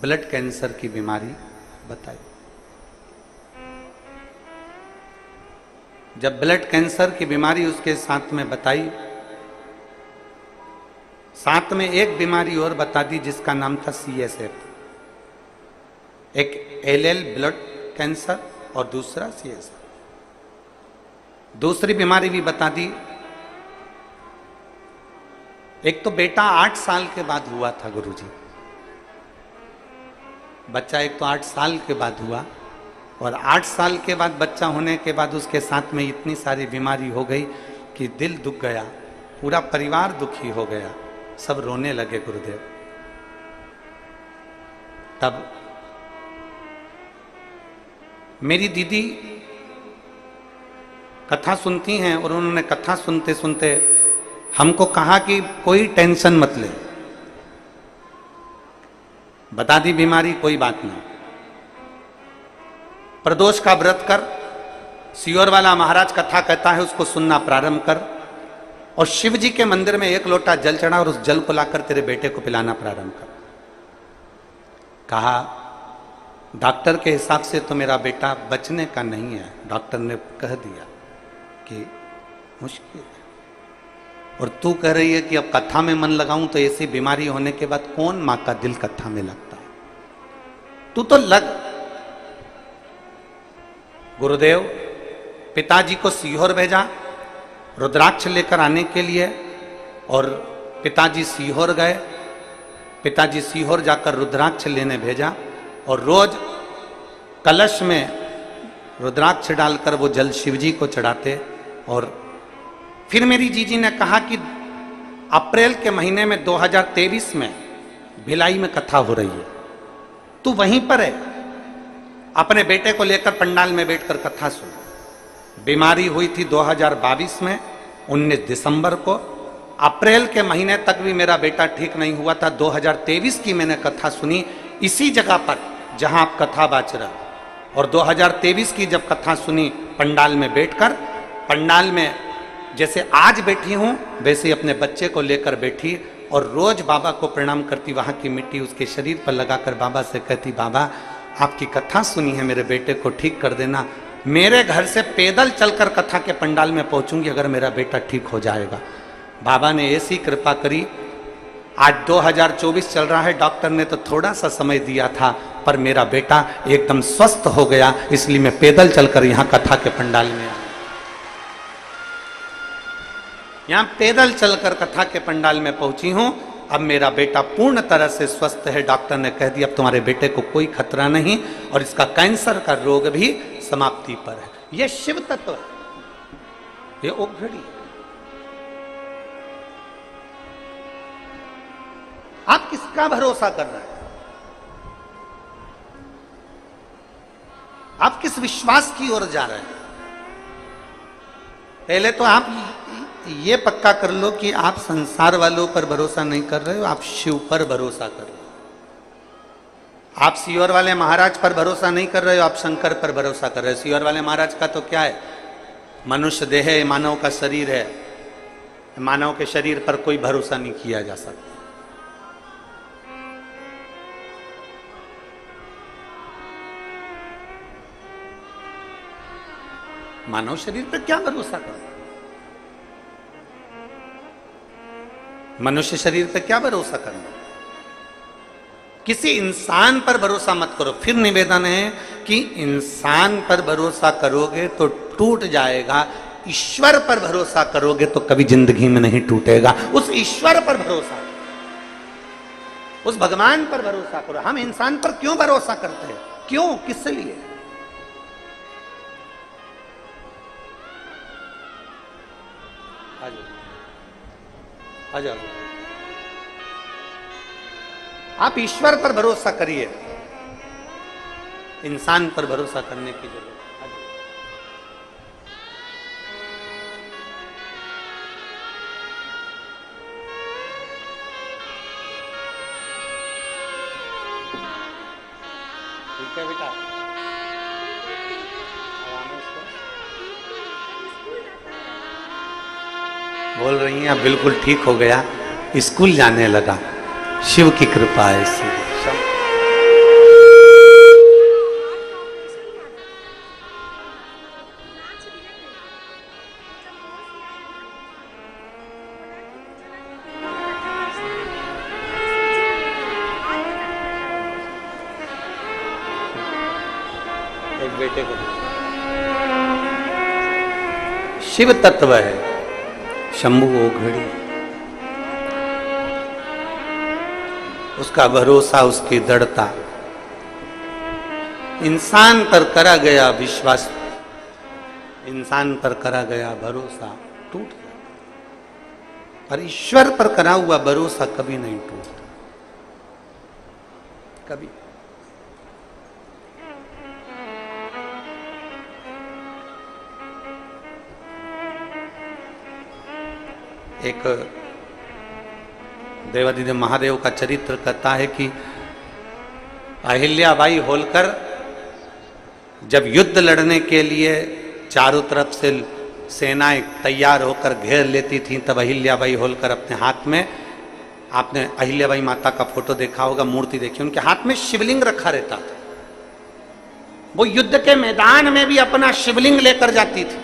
ब्लड कैंसर की बीमारी बताई। जब ब्लड कैंसर की बीमारी उसके साथ में बताई, साथ में एक बीमारी और बता दी जिसका नाम था CSF, एक LL ब्लड कैंसर और दूसरा CSF। दूसरी बीमारी भी बता दी। एक तो बेटा 8 साल के बाद हुआ था गुरुजी, बच्चा एक तो 8 साल के बाद हुआ, और 8 साल के बाद बच्चा होने के बाद उसके साथ में इतनी सारी बीमारी हो गई कि दिल दुख गया, पूरा परिवार दुखी हो गया, सब रोने लगे गुरुदेव। तब मेरी दीदी कथा सुनती हैं और उन्होंने कथा सुनते सुनते हमको कहा कि कोई टेंशन मत ले, बता दी बीमारी, कोई बात नहीं, प्रदोष का व्रत कर, सियोर वाला महाराज कथा कहता है उसको सुनना प्रारंभ कर, और शिव जी के मंदिर में 1 लोटा जल चढ़ा और उस जल को लाकर तेरे बेटे को पिलाना प्रारंभ कर। कहा डॉक्टर के हिसाब से तो मेरा बेटा बचने का नहीं है, डॉक्टर ने कह दिया कि मुश्किल है, और तू कह रही है कि अब कथा में मन लगाऊं, तो ऐसी बीमारी होने के बाद कौन मां का दिल कथा में लगता है, तू तो लग। गुरुदेव पिताजी को सीहोर भेजा रुद्राक्ष लेकर आने के लिए, और पिताजी सीहोर गए। पिताजी सीहोर जाकर रुद्राक्ष लेने भेजा, और रोज कलश में रुद्राक्ष डालकर वो जल शिवजी को चढ़ाते। और फिर मेरी जीजी ने कहा कि अप्रैल के महीने में 2023 में भिलाई में कथा हो रही है, तू वहीं पर है, अपने बेटे को लेकर पंडाल में बैठकर कथा सुन। बीमारी हुई थी 2022 में 19 दिसंबर को। अप्रैल के महीने तक भी मेरा बेटा ठीक नहीं हुआ था। 2023 की मैंने कथा सुनी इसी जगह पर जहां आप कथा बाच रहे, और 2023 की जब कथा सुनी पंडाल में बैठकर, पंडाल में जैसे आज बैठी हूं वैसे ही अपने बच्चे को लेकर बैठी, और रोज बाबा को प्रणाम करती, वहां की मिट्टी उसके शरीर पर लगाकर बाबा से कहती, बाबा आपकी कथा सुनी है, मेरे बेटे को ठीक कर देना। मेरे घर से पैदल चलकर कथा के पंडाल में पहुंचूंगी अगर मेरा बेटा ठीक हो जाएगा। बाबा ने ऐसी कृपा करी। आज 2024 चल रहा है, डॉक्टर ने तो थोड़ा सा समय दिया था, पर मेरा बेटा एकदम स्वस्थ हो गया, इसलिए मैं पैदल चलकर यहां कथा के पंडाल में आया। यहां पैदल चलकर कथा के पंडाल में पहुंची हूं। अब मेरा बेटा पूर्ण तरह से स्वस्थ है। डॉक्टर ने कह दिया अब तुम्हारे बेटे को कोई खतरा नहीं, और इसका कैंसर का रोग भी समाप्ति पर है। यह शिव तत्व है, यह ओघड़ी। आप किसका भरोसा कर रहे हैं? आप किस विश्वास की ओर जा रहे हैं? पहले तो आप ये पक्का कर लो कि आप संसार वालों पर भरोसा नहीं कर रहे हो, आप शिव पर भरोसा कर रहे हो। आप सीहोर वाले महाराज पर भरोसा नहीं कर रहे हो, आप शंकर पर भरोसा कर रहे हो। सीहोर वाले महाराज का तो क्या है, मनुष्य देह है, मानव का शरीर है, मानव के शरीर पर कोई भरोसा नहीं किया जा सकता। मानव शरीर पर क्या भरोसा करो? मनुष्य शरीर पर क्या भरोसा करना? किसी इंसान पर भरोसा मत करो। फिर निवेदन है कि इंसान पर भरोसा करोगे तो टूट जाएगा, ईश्वर पर भरोसा करोगे तो कभी जिंदगी में नहीं टूटेगा। उस ईश्वर पर भरोसा, उस भगवान पर भरोसा करो। हम इंसान पर क्यों भरोसा करते हैं? क्यों, किस लिए? आ जाओ। आप ईश्वर पर भरोसा करिए, इंसान पर भरोसा करने की जरूरत है। ठीक है बेटा, बोल रही हैं अब बिल्कुल ठीक हो गया, स्कूल जाने लगा। शिव की कृपा है इससे। एक बेटे को शिव तत्व है, शंभु ओघड़ी, उसका भरोसा, उसकी दृढ़ता। इंसान पर करा गया विश्वास, इंसान पर करा गया भरोसा टूट गया, पर ईश्वर पर करा हुआ भरोसा कभी नहीं टूटता, कभी। एक देवादिदेव महादेव का चरित्र कहता है कि अहिल्याबाई होलकर जब युद्ध लड़ने के लिए चारों तरफ से सेनाएं तैयार होकर घेर लेती थीं, तब अहिल्याबाई होलकर अपने हाथ में, आपने अहिल्याबाई माता का फोटो देखा होगा, मूर्ति देखी, उनके हाथ में शिवलिंग रखा रहता था। वो युद्ध के मैदान में भी अपना शिवलिंग लेकर जाती थी।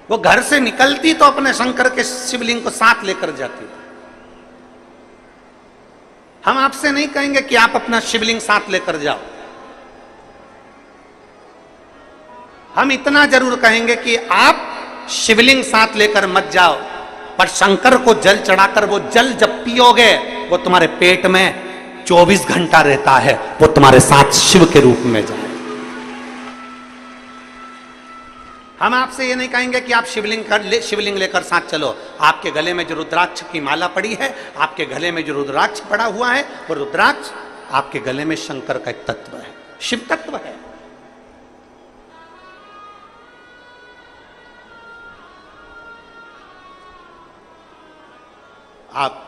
वो घर से निकलती तो अपने शंकर के शिवलिंग को साथ लेकर जाती थी। हम आपसे नहीं कहेंगे कि आप अपना शिवलिंग साथ लेकर जाओ, हम इतना जरूर कहेंगे कि आप शिवलिंग साथ लेकर मत जाओ, पर शंकर को जल चढ़ाकर वो जल जब पियोगे वो तुम्हारे पेट में 24 घंटा रहता है, वो तुम्हारे साथ शिव के रूप में जाए। हम आपसे ये नहीं कहेंगे कि आप शिवलिंग लेकर साथ चलो। आपके गले में जो रुद्राक्ष की माला पड़ी है, आपके गले में जो रुद्राक्ष पड़ा हुआ है, वो रुद्राक्ष आपके गले में शंकर का एक तत्व है, शिव तत्व है। आप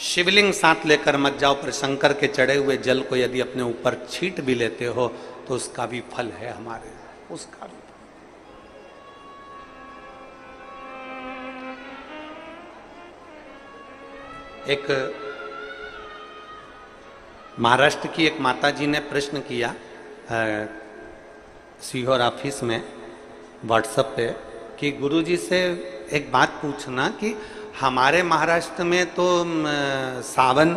शिवलिंग साथ लेकर मत जाओ, पर शंकर के चढ़े हुए जल को यदि अपने ऊपर छींट भी लेते हो तो उसका भी फल है हमारे, उसका भी। एक महाराष्ट्र की एक माताजी ने प्रश्न किया सीहोर ऑफिस में व्हाट्सएप पे कि गुरुजी से एक बात पूछना कि हमारे महाराष्ट्र में तो सावन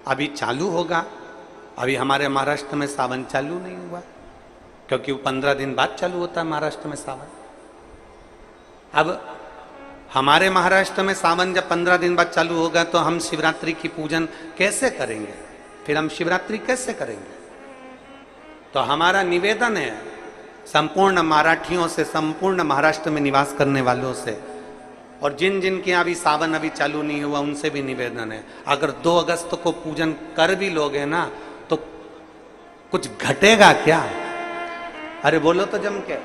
अभी चालू होगा, अभी हमारे महाराष्ट्र में सावन चालू नहीं हुआ, क्योंकि वो 15 दिन बाद चालू होता है महाराष्ट्र में सावन। अब हमारे महाराष्ट्र में सावन जब 15 दिन बाद चालू होगा तो हम शिवरात्रि की पूजन कैसे करेंगे? फिर हम शिवरात्रि कैसे करेंगे? तो हमारा निवेदन है संपूर्ण मराठियों से, संपूर्ण महाराष्ट्र में निवास करने वालों से और जिन जिन के अभी सावन अभी चालू नहीं हुआ उनसे भी निवेदन है, अगर 2 अगस्त को पूजन कर भी लोगे ना तो कुछ घटेगा क्या? अरे बोलो तो जम के,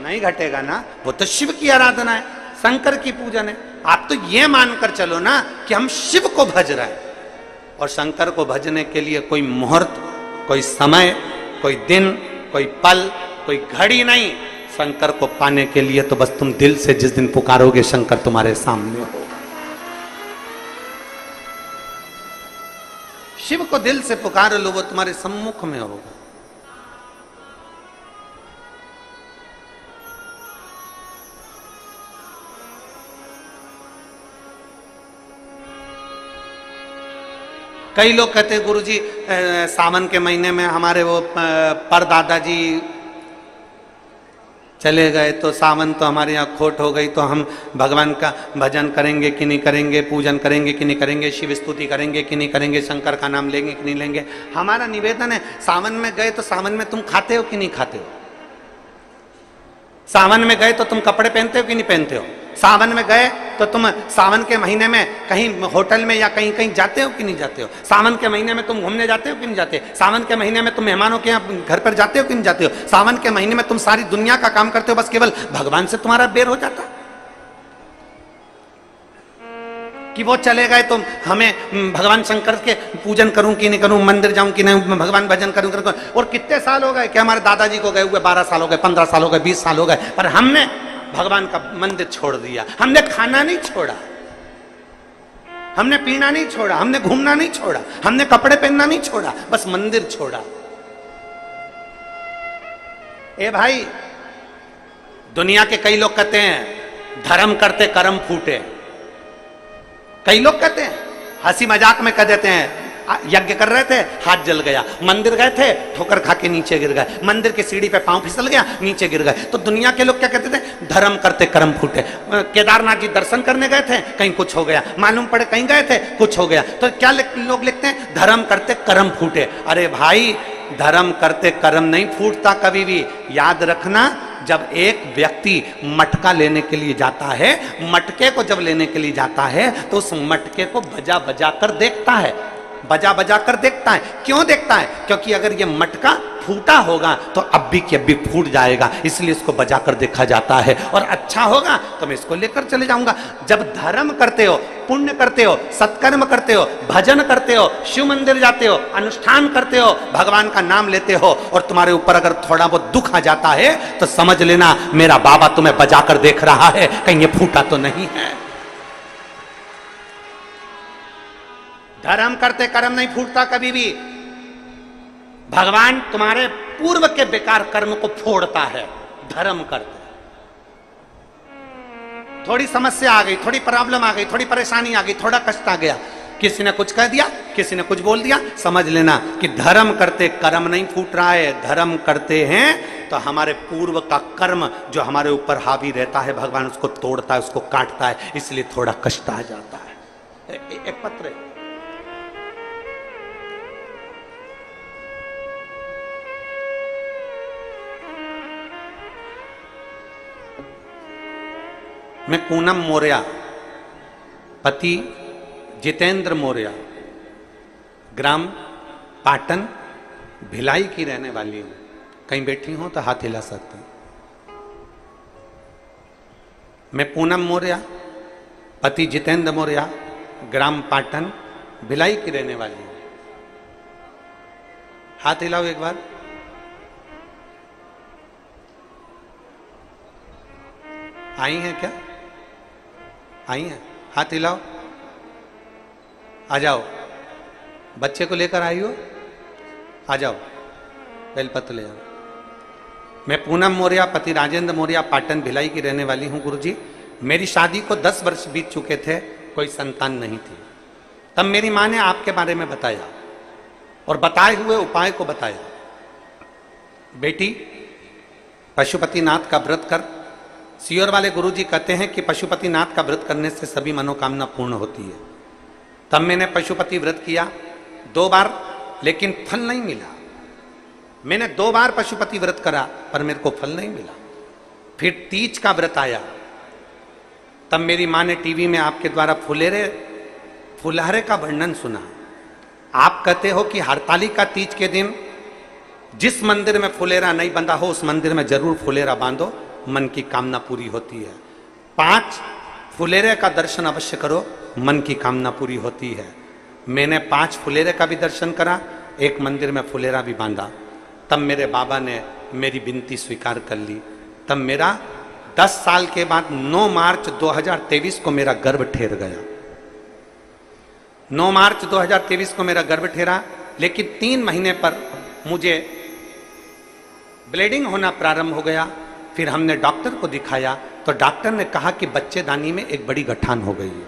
नहीं घटेगा ना। वो तो शिव की आराधना है, शंकर की पूजन है। आप तो ये मानकर चलो ना कि हम शिव को भज रहे हैं, और शंकर को भजने के लिए कोई मुहूर्त, कोई समय, कोई दिन, कोई पल, कोई घड़ी नहीं। शंकर को पाने के लिए तो बस तुम दिल से जिस दिन पुकारोगे शंकर तुम्हारे सामने हो। शिव को दिल से पुकार लो, वो तुम्हारे सम्मुख में होगा। कई लोग कहते हैं गुरुजी सावन के महीने में हमारे वो परदादा जी चले गए तो सावन तो हमारे यहाँ खोट हो गई, तो हम भगवान का भजन करेंगे कि नहीं करेंगे, पूजन करेंगे कि नहीं करेंगे, शिव स्तुति करेंगे कि नहीं करेंगे, शंकर का नाम लेंगे कि नहीं लेंगे। हमारा निवेदन है, सावन में गए तो सावन में तुम खाते हो कि नहीं खाते हो? सावन में गए तो तुम कपड़े पहनते हो कि नहीं पहनते हो? सावन में गए तो तुम सावन के महीने में कहीं होटल में या कहीं कहीं जाते हो कि नहीं जाते हो? सावन के महीने में तुम घूमने जाते हो कि नहीं जाते? सावन के महीने में तुम मेहमानों के यहाँ घर पर जाते हो कि नहीं जाते हो? सावन के महीने में तुम सारी दुनिया का काम करते हो, बस केवल भगवान से तुम्हारा बेर हो जाता कि वो चले गए तो हमें भगवान शंकर के पूजन करूं कि नहीं करूं, मंदिर जाऊं कि नहीं, भगवान भजन करूं। और कितने साल हो गए कि हमारे दादाजी को गए हुए 12 साल हो गए, 15 साल हो गए, 20 साल हो गए, पर हमने भगवान का मंदिर छोड़ दिया। हमने खाना नहीं छोड़ा, हमने पीना नहीं छोड़ा, हमने घूमना नहीं छोड़ा, हमने कपड़े पहनना नहीं छोड़ा, बस मंदिर छोड़ा। ए भाई, दुनिया के कई लोग कहते हैं धर्म करते कर्म फूटे। कई लोग कहते हैं, हंसी मजाक में कह देते हैं, यज्ञ कर रहे थे हाथ जल गया, मंदिर गए थे ठोकर खा के नीचे गिर गए, मंदिर की सीढ़ी पे पांव फिसल गया नीचे गिर गए। तो दुनिया के लोग क्या कहते थे? धर्म करते कर्म फूटे। केदारनाथ जी दर्शन करने गए थे, कहीं कुछ हो गया, मालूम पड़े कहीं गए थे कुछ हो गया, तो क्या लोग लिखते हैं? धर्म करते कर्म फूटे। अरे भाई, धर्म करते कर्म नहीं फूटता कभी भी। याद रखना, जब एक व्यक्ति मटका लेने के लिए जाता है, मटके को जब लेने के लिए जाता है तो उस मटके को बजा बजा कर देखता है, बजा बजा कर देखता है। क्यों देखता है? क्योंकि अगर ये मटका फूटा होगा तो अभी की अभी फूट जाएगा, इसलिए इसको बजा कर देखा जाता है, और अच्छा होगा तो मैं इसको लेकर चले जाऊंगा। जब धर्म करते हो, पुण्य करते हो, सत्कर्म करते हो, भजन करते हो, शिव मंदिर जाते हो, अनुष्ठान करते हो, भगवान का नाम लेते हो, और तुम्हारे ऊपर अगर थोड़ा बहुत दुख आ जाता है तो समझ लेना मेरा बाबा तुम्हें बजा कर देख रहा है, कहीं ये फूटा तो नहीं है। धर्म करते कर्म नहीं फूटता कभी भी। भगवान तुम्हारे पूर्व के बेकार कर्म को फोड़ता है धर्म करते। थोड़ी समस्या आ गई, थोड़ी प्रॉब्लम आ गई, थोड़ी परेशानी आ गई, थोड़ा कष्ट आ गया, किसी ने कुछ कह दिया, किसी ने कुछ बोल दिया, समझ लेना कि धर्म करते कर्म नहीं फूट रहा है। धर्म करते हैं तो हमारे पूर्व का कर्म जो हमारे ऊपर हावी रहता है, भगवान उसको तोड़ता है, उसको काटता है, इसलिए थोड़ा कष्ट आ जाता है। एक पत्र मैं पूनम मौर्य, पति जितेंद्र मौर्य, ग्राम पाटन भिलाई की रहने वाली हूं। कहीं बैठी हूं तो हाथ हिला सकते हैं। मैं पूनम मौर्य, पति जितेंद्र मौर्य, ग्राम पाटन भिलाई की रहने वाली हूं। हाथ हिलाओ एक बार। आई हैं क्या? आई हैं? हाथ हिलाओ। आ जाओ, बच्चे को लेकर आई हो, आ जाओ, बेलपत्र ले जाओ। मैं पूनम मौर्य, पति राजेंद्र मौर्य, पाटन भिलाई की रहने वाली हूं। गुरुजी, मेरी शादी को 10 वर्ष बीत चुके थे, कोई संतान नहीं थी। तब मेरी मां ने आपके बारे में बताया और बताए हुए उपाय को बताया। बेटी, पशुपतिनाथ का व्रत कर। सियोर वाले गुरुजी कहते हैं कि पशुपतिनाथ का व्रत करने से सभी मनोकामना पूर्ण होती है। तब मैंने पशुपति व्रत किया 2 बार, लेकिन फल नहीं मिला। मैंने 2 बार पशुपति व्रत करा पर मेरे को फल नहीं मिला। फिर तीज का व्रत आया, तब मेरी माँ ने टीवी में आपके द्वारा फुलहरे का वर्णन सुना। आप कहते हो कि हरतालिका तीज के दिन जिस मंदिर में फुलेरा नहीं बंधा हो उस मंदिर में जरूर फुलेरा बांधो, मन की कामना पूरी होती है। 5 फुलेरे का दर्शन अवश्य करो, मन की कामना पूरी होती है। मैंने 5 फुलेरे का भी दर्शन करा, एक मंदिर में फुलेरा भी बांधा। तब मेरे बाबा ने मेरी विनती स्वीकार कर ली। तब मेरा 10 साल के बाद 9 मार्च 2023 को मेरा गर्भ ठहर गया। 9 मार्च 2023 को मेरा गर्भ ठहरा, लेकिन 3 महीने पर मुझे ब्लीडिंग होना प्रारंभ हो गया। फिर हमने डॉक्टर को दिखाया तो डॉक्टर ने कहा कि बच्चेदानी में एक बड़ी गठान हो गई है।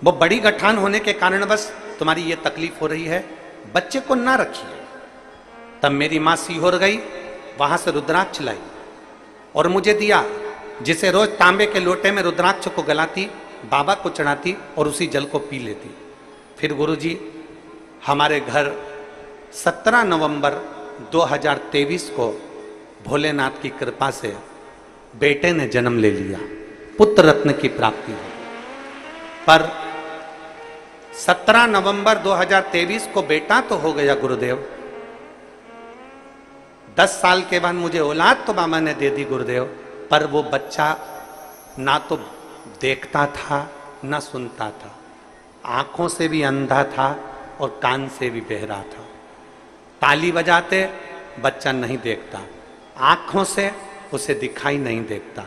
वो बड़ी गठान होने के कारण बस तुम्हारी ये तकलीफ हो रही है, बच्चे को ना रखिए। तब मेरी माँ सीहोर गई, वहां से रुद्राक्ष लाई और मुझे दिया, जिसे रोज तांबे के लोटे में रुद्राक्ष को गलाती, बाबा को चढ़ाती और उसी जल को पी लेती। फिर गुरुजी हमारे घर 17 नवंबर 2023 को भोलेनाथ की कृपा से बेटे ने जन्म ले लिया, पुत्र रत्न की प्राप्ति हुई। पर 17 नवंबर 2023 को बेटा तो हो गया गुरुदेव, 10 साल के बाद मुझे औलाद तो बाबा ने दे दी गुरुदेव, पर वो बच्चा ना तो देखता था ना सुनता था, आंखों से भी अंधा था और कान से भी बहरा था। ताली बजाते बच्चा नहीं देखता, आंखों से उसे दिखाई नहीं देता।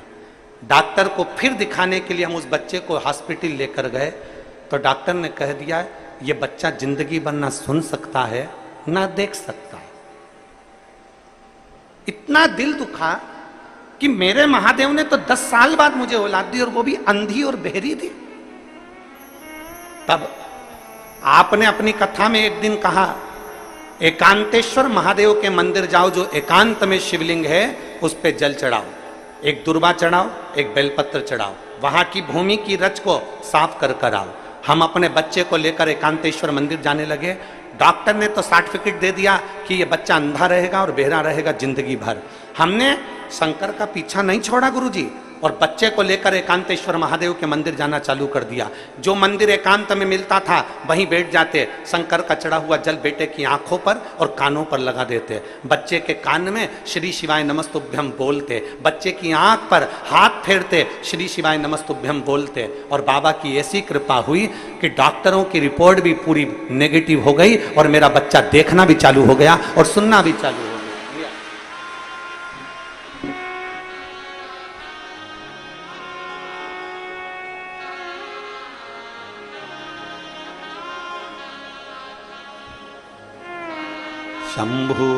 डॉक्टर को फिर दिखाने के लिए हम उस बच्चे को हॉस्पिटल लेकर गए तो डॉक्टर ने कह दिया ये बच्चा जिंदगी भर ना सुन सकता है ना देख सकता है। इतना दिल दुखा कि मेरे महादेव ने तो 10 साल बाद मुझे औलाद दी और वो भी अंधी और बहरी दी। तब आपने अपनी कथा में एक दिन कहा एकांतेश्वर महादेव के मंदिर जाओ, जो एकांत में शिवलिंग है उस पे जल चढ़ाओ, एक दुर्वा चढ़ाओ, एक बेलपत्र चढ़ाओ, वहां की भूमि की रच को साफ कर आओ। हम अपने बच्चे को लेकर एकांतेश्वर मंदिर जाने लगे। डॉक्टर ने तो सर्टिफिकेट दे दिया कि ये बच्चा अंधा रहेगा और बहरा रहेगा जिंदगी भर। हमने शंकर का पीछा नहीं छोड़ा गुरुजी, और बच्चे को लेकर एकांतेश्वर महादेव के मंदिर जाना चालू कर दिया। जो मंदिर एकांत में मिलता था वहीं बैठ जाते, शंकर का चढ़ा हुआ जल बेटे की आंखों पर और कानों पर लगा देते, बच्चे के कान में श्री शिवाय नमस्तुभ्यम बोलते, बच्चे की आंख पर हाथ फेरते, श्री शिवाय नमस्तुभ्यम बोलते। और बाबा की ऐसी कृपा हुई कि डॉक्टरों की रिपोर्ट भी पूरी नेगेटिव हो गई और मेरा बच्चा देखना भी चालू हो गया और सुनना भी चालू हो गया। शंभु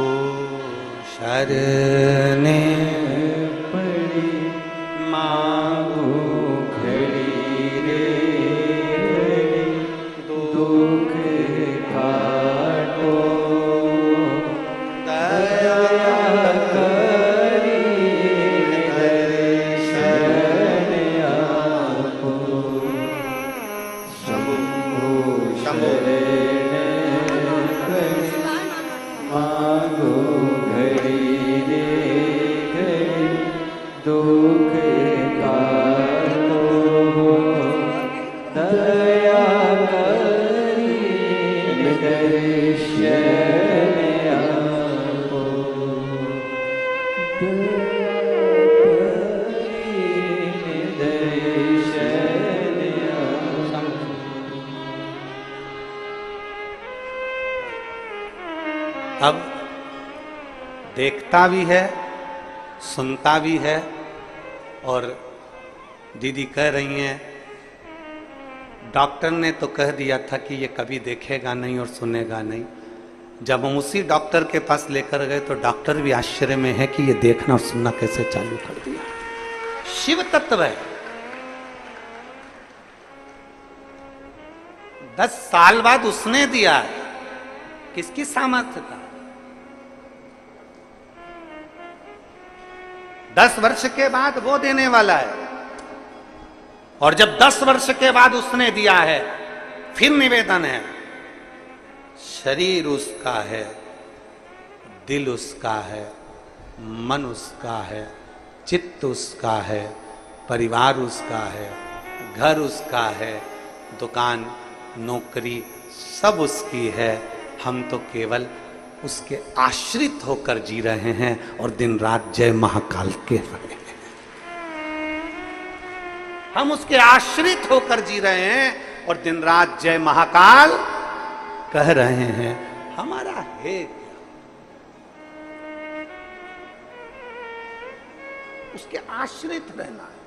शरणे पड़ी मांगो घड़ी रे दुख काटो दया करी दर्शन आपो। शंभु शरणे मांगो घड़ी रे घड़ी दुख काटो दया करी दर्शन आपो। अब देखता भी है, सुनता भी है, और दीदी कह रही हैं डॉक्टर ने तो कह दिया था कि ये कभी देखेगा नहीं और सुनेगा नहीं। जब हम उसी डॉक्टर के पास लेकर गए तो डॉक्टर भी आश्चर्य में है कि ये देखना और सुनना कैसे चालू कर दिया। शिव तत्व है। 10 साल बाद उसने दिया है, किसकी सामर्थ्य था? 10 वर्ष के बाद वो देने वाला है, और जब 10 वर्ष के बाद उसने दिया है फिर निवेदन है, शरीर उसका है, दिल उसका है, मन उसका है, चित्त उसका है, परिवार उसका है, घर उसका है, दुकान नौकरी सब उसकी है। हम तो केवल उसके आश्रित होकर जी रहे हैं और दिन रात जय महाकाल के रहे हैं। हम उसके आश्रित होकर जी रहे हैं और दिन रात जय महाकाल कह रहे हैं। हमारा है क्या? उसके आश्रित रहना है।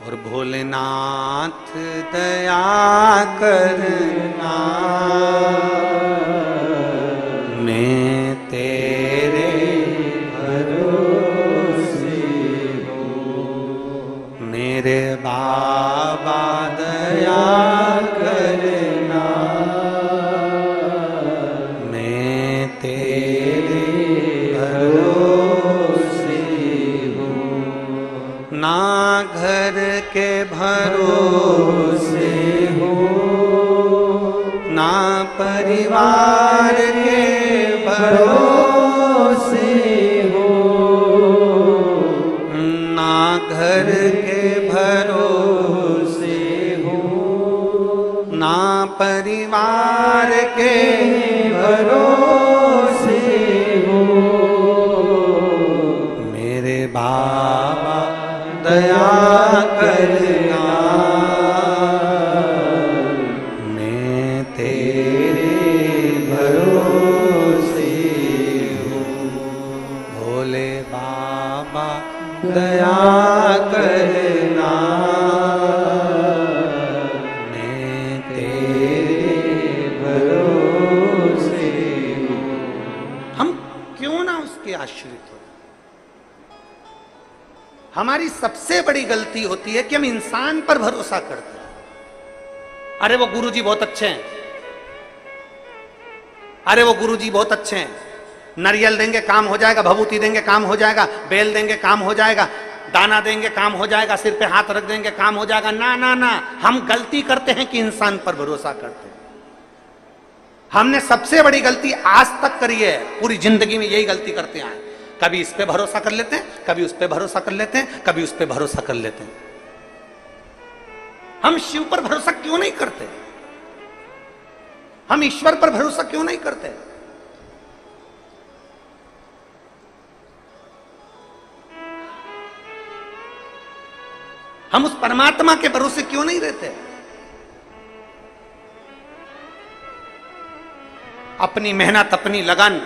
और भोलेनाथ दया करना, मैं तेरे भरोसे हूँ। मेरे बाबा दया करना, मैं तेरे भरोसे हूँ। ना घर के भरोसे हो, ना परिवार के भरोसे हो, ना घर के भरोसे हो, ना परिवार के भरोसे हो। मेरे बाबा दया करना, मैं तेरे भरोसे हूँ। भोले बाबा दया करना, मैं तेरे भरोसे हूँ। हम क्यों ना उसके आश्रित हो। हमारी सबसे बड़ी गलती होती है कि हम इंसान पर भरोसा करते हैं। अरे वो गुरुजी बहुत अच्छे हैं, अरे वो गुरुजी बहुत अच्छे हैं, नारियल देंगे काम हो जाएगा, भभूति देंगे काम हो जाएगा, बेल देंगे काम हो जाएगा, दाना देंगे काम हो जाएगा, सिर पे हाथ रख देंगे काम हो जाएगा। ना ना ना, हम गलती करते हैं कि इंसान पर भरोसा करते हैं। हमने सबसे बड़ी गलती आज तक करी है, पूरी जिंदगी में यही गलती करते हैं। कभी इस पे भरोसा कर लेते हैं, कभी उस पे भरोसा कर लेते हैं, कभी उस पे भरोसा कर लेते हैं। हम शिव पर भरोसा क्यों नहीं करते? हम ईश्वर पर भरोसा क्यों नहीं करते? हम उस परमात्मा के भरोसे क्यों नहीं रहते? अपनी मेहनत, अपनी लगन,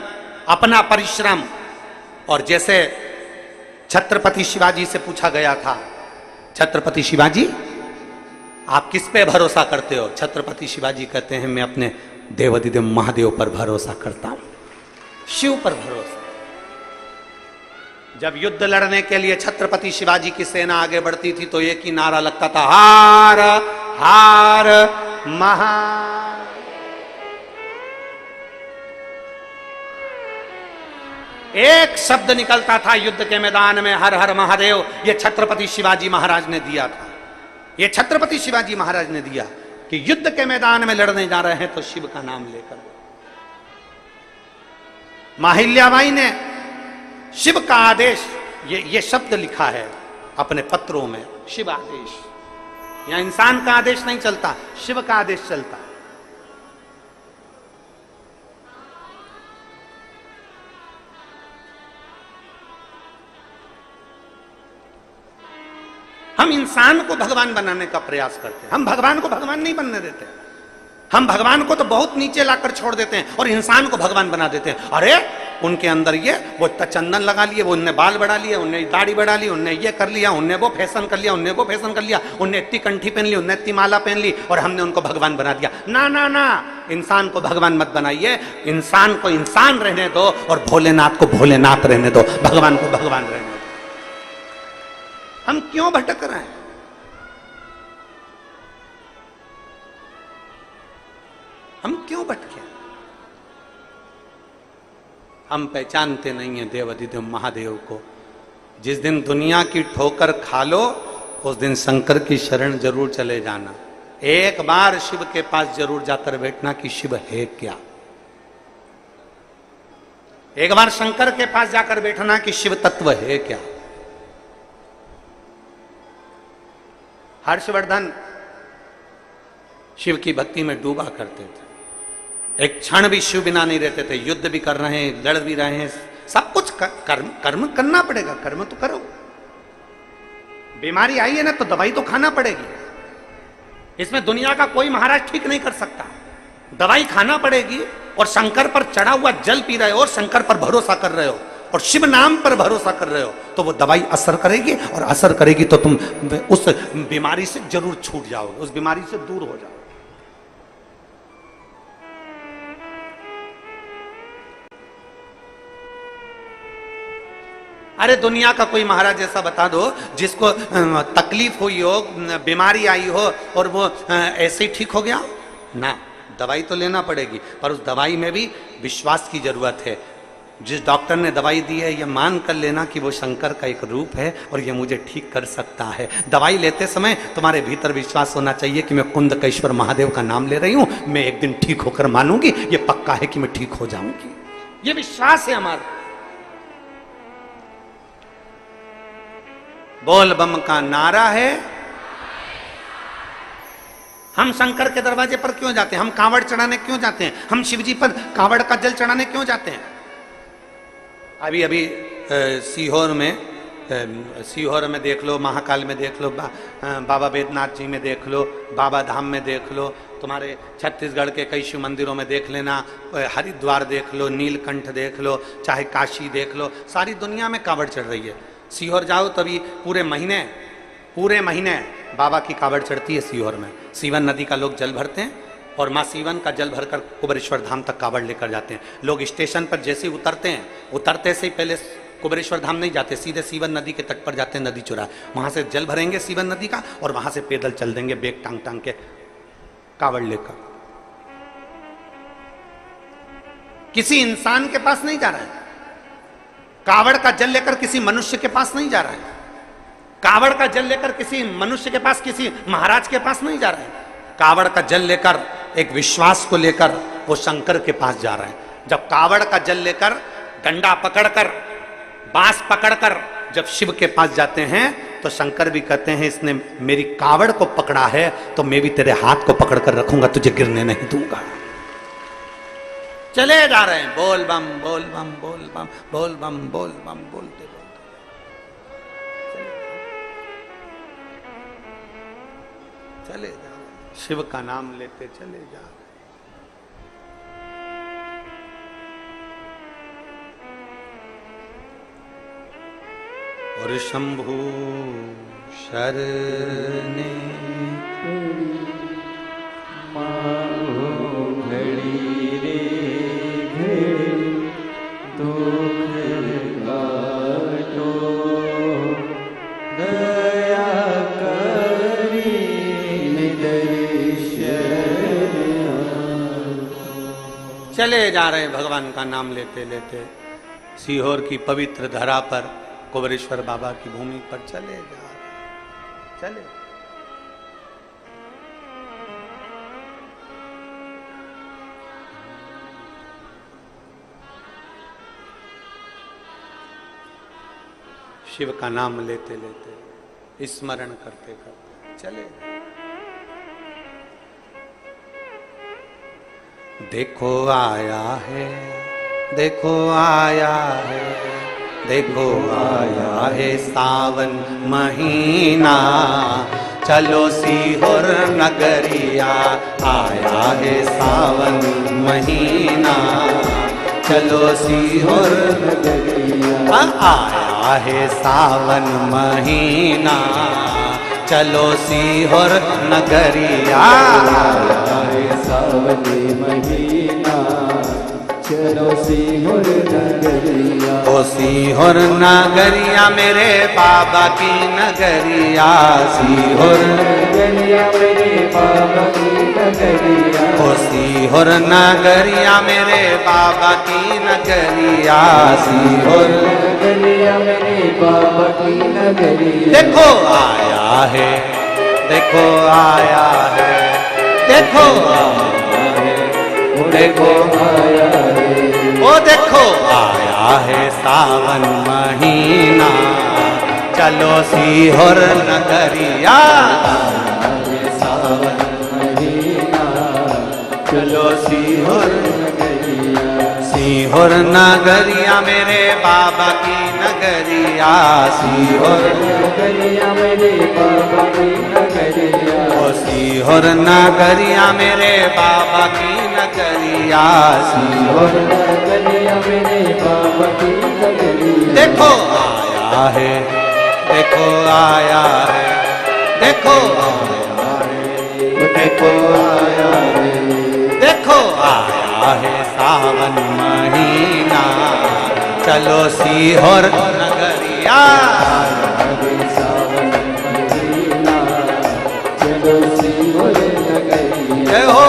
अपना परिश्रम। और जैसे छत्रपति शिवाजी से पूछा गया था, छत्रपति शिवाजी आप किस पे भरोसा करते हो? छत्रपति शिवाजी कहते हैं मैं अपने देवाधिदेव महादेव पर भरोसा करता हूं, शिव पर भरोसा। जब युद्ध लड़ने के लिए छत्रपति शिवाजी की सेना आगे बढ़ती थी तो एक ही नारा लगता था, हार हार महार। एक शब्द निकलता था युद्ध के मैदान में, हर हर महादेव। ये छत्रपति शिवाजी महाराज ने दिया था, ये छत्रपति शिवाजी महाराज ने दिया कि युद्ध के मैदान में लड़ने जा रहे हैं तो शिव का नाम लेकर। माहिल्याबाई ने शिव का आदेश, ये शब्द लिखा है अपने पत्रों में, शिव आदेश। यहां इंसान का आदेश नहीं चलता, शिव का आदेश चलता। हम इंसान को भगवान बनाने का प्रयास करते हैं, हम भगवान को भगवान नहीं बनने देते। हम भगवान को तो बहुत नीचे लाकर छोड़ देते हैं और इंसान को भगवान बना देते हैं। अरे उनके अंदर ये, वो इतना चंदन लगा लिए, वो उनने बाल बढ़ा लिए, उनने दाढ़ी बढ़ा ली, उनने ये कर लिया, उनने वो फैशन कर लिया, उनने वो फैशन कर लिया, उनने इतनी कंठी पहन ली, उनने इतनी माला पहन ली और हमने उनको भगवान बना दिया। ना ना ना, इंसान को भगवान मत बनाइए, इंसान को इंसान रहने दो और भोलेनाथ को भोलेनाथ रहने दो, भगवान को भगवान रहने दो। हम क्यों भटक रहे हैं? हम क्यों भटके? हम पहचानते नहीं है देवाधिदेव महादेव को। जिस दिन दुनिया की ठोकर खा लो उस दिन शंकर की शरण जरूर चले जाना। एक बार शिव के पास जरूर जाकर बैठना कि शिव है क्या। एक बार शंकर के पास जाकर बैठना कि शिव तत्व है क्या। हर्षवर्धन शिव की भक्ति में डूबा करते थे, एक क्षण भी शिव बिना नहीं रहते थे। युद्ध भी कर रहे हैं, लड़ भी रहे हैं, सब कुछ कर्म करना पड़ेगा, कर्म तो करो। बीमारी आई है ना तो दवाई तो खाना पड़ेगी, इसमें दुनिया का कोई महाराज ठीक नहीं कर सकता, दवाई खाना पड़ेगी। और शंकर पर चढ़ा हुआ जल पी रहे हो और शंकर पर भरोसा कर रहे हो और शिव नाम पर भरोसा कर रहे हो तो वो दवाई असर करेगी, और असर करेगी तो तुम उस बीमारी से जरूर छूट जाओगे, उस बीमारी से दूर हो जाओगे। अरे दुनिया का कोई महाराज ऐसा बता दो जिसको तकलीफ हुई हो, बीमारी आई हो और वो ऐसे ही ठीक हो गया ना। दवाई तो लेना पड़ेगी, पर उस दवाई में भी विश्वास की जरूरत है। जिस डॉक्टर ने दवाई दी है यह मान कर लेना कि वो शंकर का एक रूप है और ये मुझे ठीक कर सकता है। दवाई लेते समय तुम्हारे भीतर विश्वास होना चाहिए कि मैं कुंदकेश्वर महादेव का नाम ले रही हूं, मैं एक दिन ठीक होकर मानूंगी, ये पक्का है कि मैं ठीक हो जाऊंगी, ये विश्वास है हमारा। बोल बम का नारा है। हम शंकर के दरवाजे पर क्यों जाते हैं, हम कांवड़ चढ़ाने क्यों जाते हैं, हम शिवजी पर कांवड़ का जल चढ़ाने क्यों जाते हैं। अभी अभी सीहोर में देख लो, महाकाल में देख लो, बाबा बैद्यनाथ जी में देख लो, बाबा धाम में देख लो, तुम्हारे छत्तीसगढ़ के कई शिव मंदिरों में देख लेना, हरिद्वार देख लो, नीलकंठ देख लो, चाहे काशी देख लो, सारी दुनिया में कांवड़ चढ़ रही है। सीहोर जाओ तभी पूरे महीने बाबा की कावड़ चढ़ती है सीहोर में। सीवन नदी का लोग जल भरते हैं और माँ सीवन का जल भरकर कुबेरेश्वर धाम तक कावड़ लेकर जाते हैं। लोग स्टेशन पर जैसे ही उतरते हैं, उतरते से ही पहले कुबेरेश्वर धाम नहीं जाते, सीधे सीवन नदी के तट पर जाते हैं, नदी चुरा, वहां से जल भरेंगे सीवन नदी का और वहां से पैदल चल देंगे बेग टांग टांग के कावड़ लेकर। किसी इंसान के पास नहीं जा रहा है, कावड़ का जल लेकर किसी मनुष्य के पास नहीं जा रहा है, कावड़ का जल लेकर किसी मनुष्य के पास, किसी महाराज के पास नहीं जा रहा है। कावड़ का जल लेकर, एक विश्वास को लेकर वो शंकर के पास जा रहा है। जब कावड़ का जल लेकर, डंडा पकड़कर, बांस पकड़कर जब शिव के पास जाते हैं तो शंकर भी कहते हैं इसने मेरी कावड़ को पकड़ा है तो मैं भी तेरे हाथ को पकड़कर रखूंगा, तुझे गिरने नहीं दूंगा। चले जा रहे हैं, बोल बम बोल बम बोल बम बोल बम बोल बम बोलते बोलते चले जा रहे हैं, शिव का नाम लेते चले जा रहे हैं। और शंभु शरणे चले जा रहे हैं भगवान का नाम लेते लेते सीहोर की पवित्र धरा पर, कुबेरेश्वर बाबा की भूमि पर चले जा रहे, चले। शिव का नाम लेते लेते, स्मरण करते करते चले। देखो आया है, देखो आया है, देखो आया है सावन महीना, चलो सीहोर नगरिया, आया है सावन महीना, चलो सीहोर नगरिया, आया है सावन महीना, चलो सीहोर नगरिया, आया है सावन महीना, चलो सीहोर नगरिया। ओ सीहोर नगरिया मेरे बाबा की नगरिया, सीहोर नगरिया मेरे बाबा की नगरिया, ओ सीहोर नगरिया मेरे बाबा की नगरिया, सीहोर नगरिया मेरे बाबा की नगरिया। देखो आया है, देखो आया है, देखो देखो आया है, ओ देखो आया है सावन महीना, चलो सीहोर नगरिया, सावन महीना, चलो सीहोर नगरिया, सीहोर नगरिया मेरे बाबा की नगरिया, सीहोर नगरिया मेरे बाबा की नगरिया, ओ सीहोर नगरिया मेरे बाबा की नगरिया, सीहोर नगरिया मेरे बाबा की नगरिया। देखो आया है, देखो आया है, देखो आया है, देखो आया है, देखो आया है सावन महीना, चलो सीहोर नगरिया, सावन महीना, चलो सीहोर नगरिया। जय हो।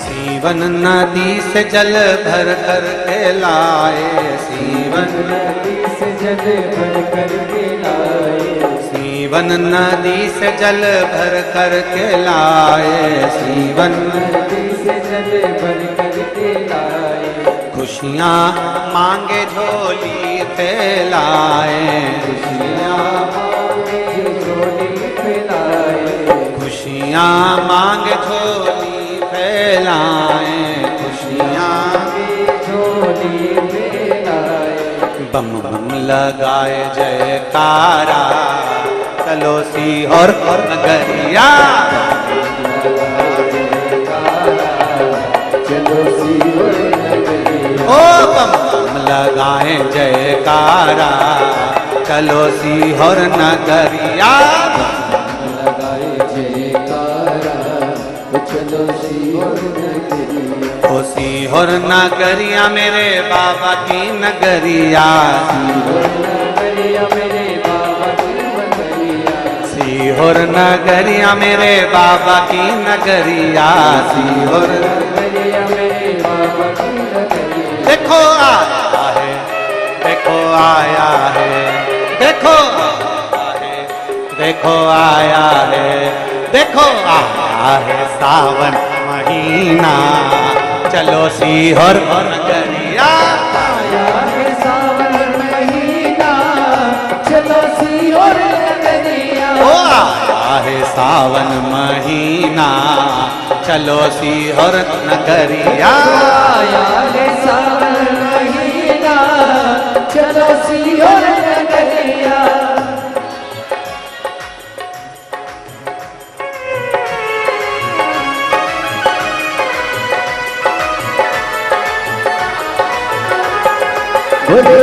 सीवन नदी से जल भर कर के लाए, सीवन नदी से जल भर कर के लाए, सीवन नदी से जल भर कर के लाए, सीवन नदी से जल भर कर के लाए, खुशियाँ मांगे झोली फैलाए, खुशियाँ मांगे झोली फैलाए, खुशियाँ मांगे झोली फैलाए, खुशियाँ झोली फैलाए, बम बम लगाए जयकारा, चलो सीहोर नगरिया, चलो सीहोर नगरिया। ओ बम बम लगाए जयकारा, चलो सीहोर नगरिया, लगाए जयकारा, चलो सीहोर नगरिया। ओ सीहोर नगरिया मेरे बाबा की नगरिया, नगरिया मेरे बाबा की नगरिया, सीहोर नगरिया मेरे बाबा की नगरिया, सीहोर नगरिया मेरे बाबा की नगरिया। देखो आया है, देखो आया है, देखो आया है, देखो आया है, देखो आया है सावन महीना, चलो सीहोर नगरिया, आया है सावन महीना, चलो सीहोर नगरिया। ओ आया है सावन महीना चलो सीहोर नगरिया। आया है सावन महीना चलो सीहोर नगरिया। बोले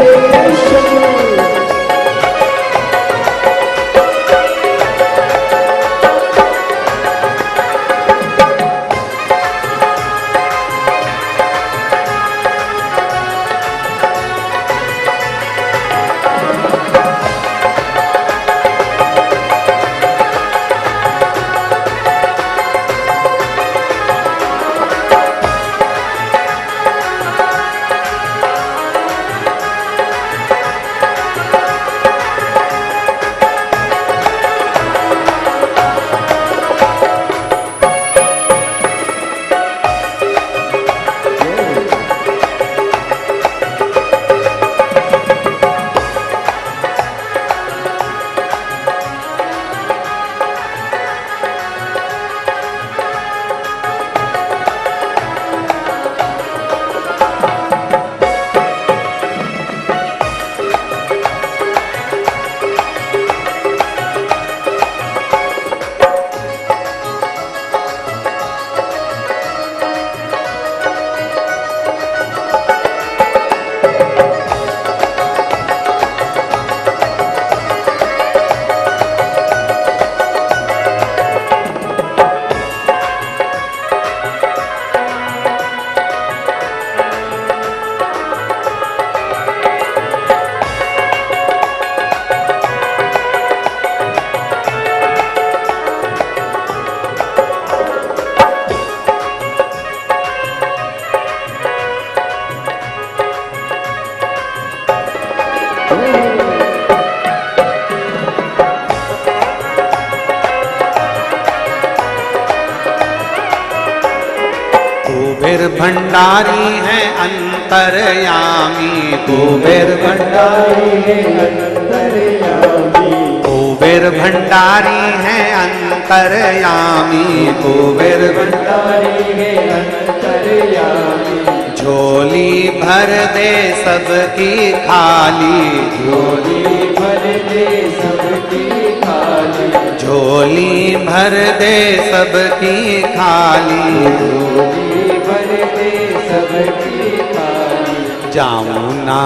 कुबेर भंडारी है अंतर्यामी, कुबेर भंडारी है अंतर्यामी। कुबेर भंडारी है अंतर्यामी, कुबेर भंडारी है अंतर्यामी। झोली भर दे सबकी खाली, झोली भर दे सबकी खाली। झोली भर दे सबकी खाली। झोली भर दे सबकी खाली। जाऊं ना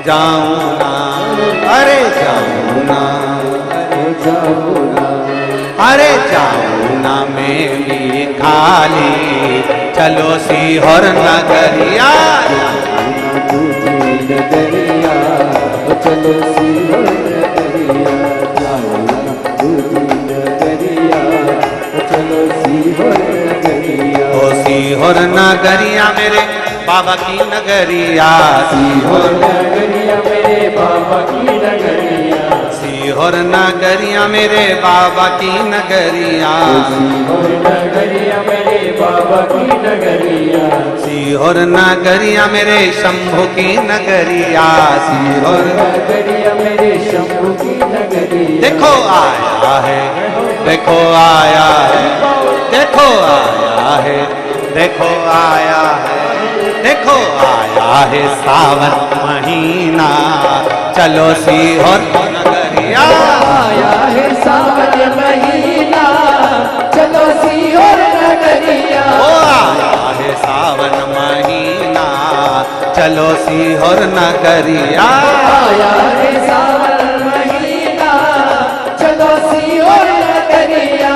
जाऊं ना, अरे जाऊं ना, अरे जाऊं ना, अरे जाऊं ना मेरी खाली, चलो सीहोर नगरिया। दूजी नगरिया चलो सीहोर नगरिया। जाऊं ना दूजी नगरिया चलो सीहोर नगरिया। ओ सीहोर नगरिया मेरे बाबा की नगरिया, सीहोर नगरिया मेरे बाबा की नगरिया। सीहोर नगरिया मेरे बाबा की नगरिया। सीहोर नगरिया मेरे बाबा की नगरिया। सीहोर नगरिया मेरे शंभु की नगरिया। सीहोर नगरिया मेरे शंभु की नगरिया। देखो आया है, देखो आया है, देखो आया है, देखो आया है, देखो आया है सावन महीना, चलो सीहोर नगरिया। आया है सावन महीना चलो सीहोर नगरिया। ओ आया है सावन महीना, चलो सीहोर नगरिया। आया है सावन महीना चलो सीहोर नगरिया।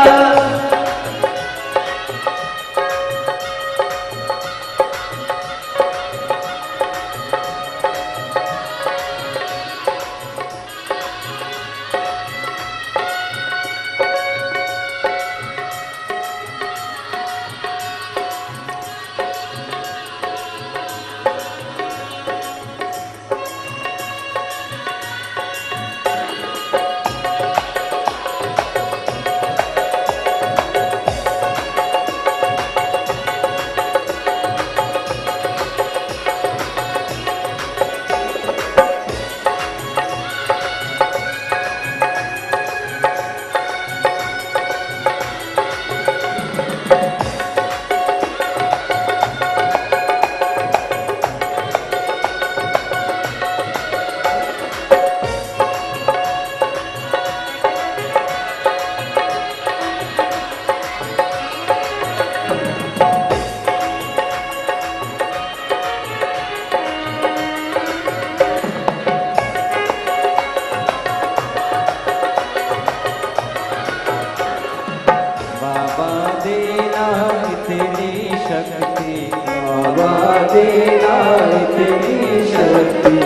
देना इतनी शक्ति,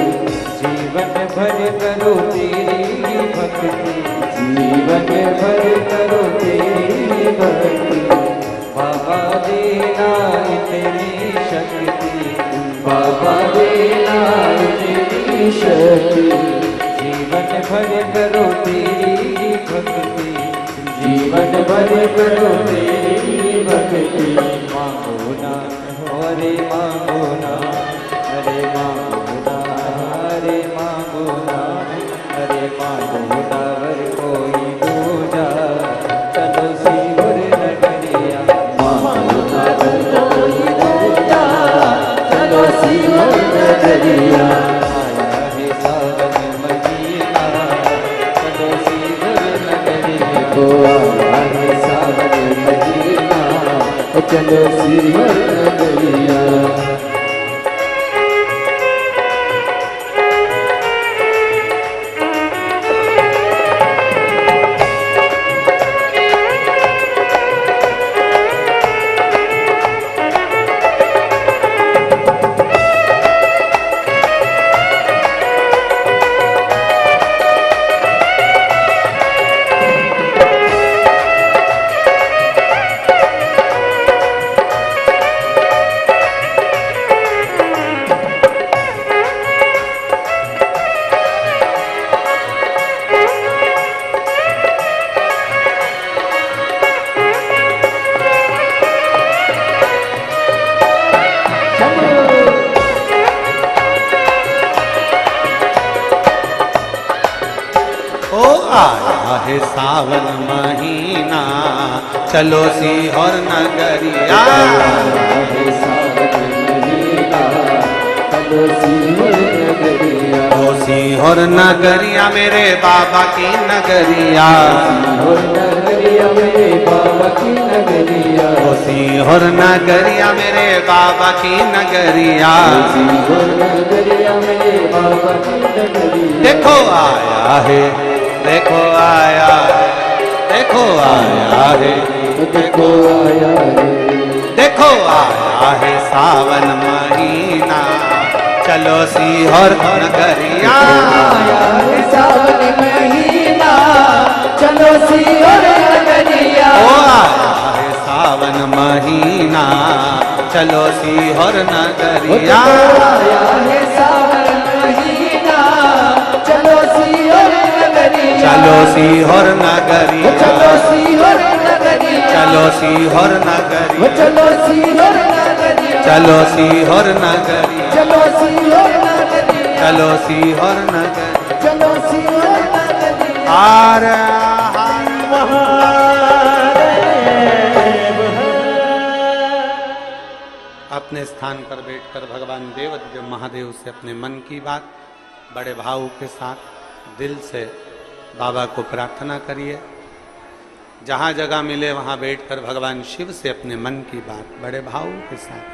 जीवन भर करो तेरी भक्ति, जीवन भर करो तेरी भक्ति। बाबा देना इतनी शक्ति, बाबा देना इतनी शक्ति, जीवन भर करो तेरी भक्ति, जीवन भर करो तेरी भक्ति। मांगो ना अरे मांगो ना, अरे मांगो ना, अरे मांगो ना, अरे मांगो ना वर कोई दूजा, चलो सीवर नगरिया। मांगो ना वर कोई दूजा, चलो सीवर नगरिया। आया है सावन महीना, चलो सीवर नगरिया। तो आया है सावन महीना, चलो सीवर नगरिया। आया है सावन महीना, चलो सीहोर नगरिया। ओ सीहोर नगरिया मेरे बाबा की नगरिया, सीहोर नगरिया मेरे बाबा की नगरिया। ओ सीहोर नगरिया मेरे बाबा की नगरिया। सीहोर नगरिया मेरे बाबा की नगरिया। देखो आया है, देखो आया है, देखो आया है, देखो आया है, देखो आया है सावन महीना, चलो सीहोर नगरिया। आया है सावन महीना, चलो सीहोर नगरिया। ओ आया है सावन महीना, चलो सीहोर नगरिया। आया है सावन महीना, चलो सीहोर नगरिया। चलो सीहोर नगरिया, चलो सीहोर नगरिया। चलो सीहोर नगरिया, चलो सीहोर नगरिया। चलो सीहोर नगरिया, चलो सीहोर नगरिया। चलो सीहोर नगरिया। चलो सीहोर नगरिया। हर हर महादेव। अपने स्थान पर बैठकर भगवान देवदेव महादेव से अपने मन की बात बड़े भाव के साथ दिल से बाबा को प्रार्थना करिए। जहाँ जगह मिले वहाँ बैठकर भगवान शिव से अपने मन की बात बड़े भाव के साथ।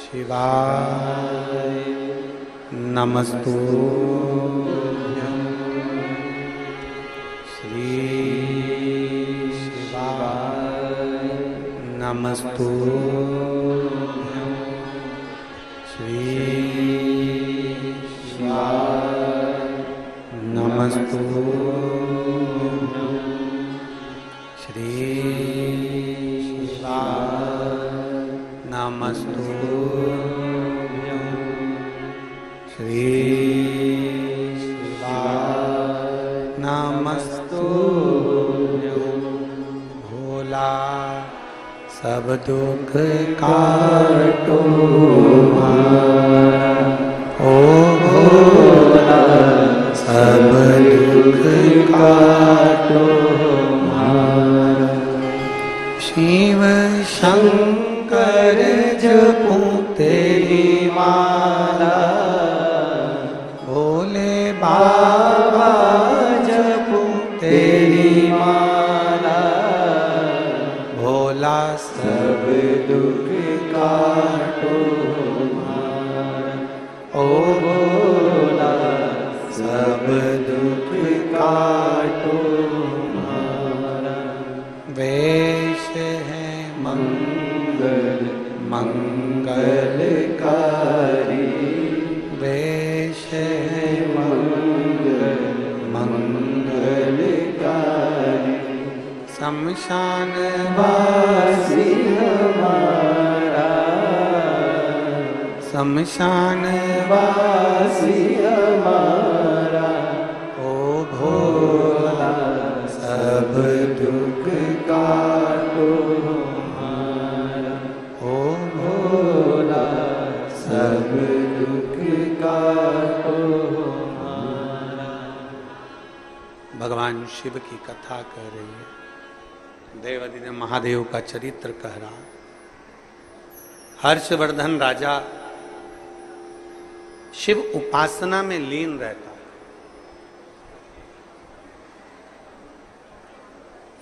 शिवाय नमस्तुभ्यं। श्री शिवाय नमस्तुभ्यं। श्री शिवाय नमस्तुभ्यं। श्री नमस्तुभ्यं। श्री शिवाय नमस्तुभ्यं। भोला सब दुख काटो हमारा, ओ भोला सब दुख काटो हमारा। शिव शंकर जपूं तेरी माला, बाबा जपू तेरी माला, भोला सब दुख काटो हमारा। ओ भोला सब दुख काटो हमारा। वेश है मंगल मंगलकारी, वेश है मंगल मंगलकारी। शमशान वासी हमारा, शमशान वासी हमारा। ओ भोला सब दुख काटो हमारा। ओ भोला सब दुख काटो हमारा। भगवान शिव की कथा कह रही है। देवादिदेव ने महादेव का चरित्र कह रहा। हर्षवर्धन राजा शिव उपासना में लीन रहता।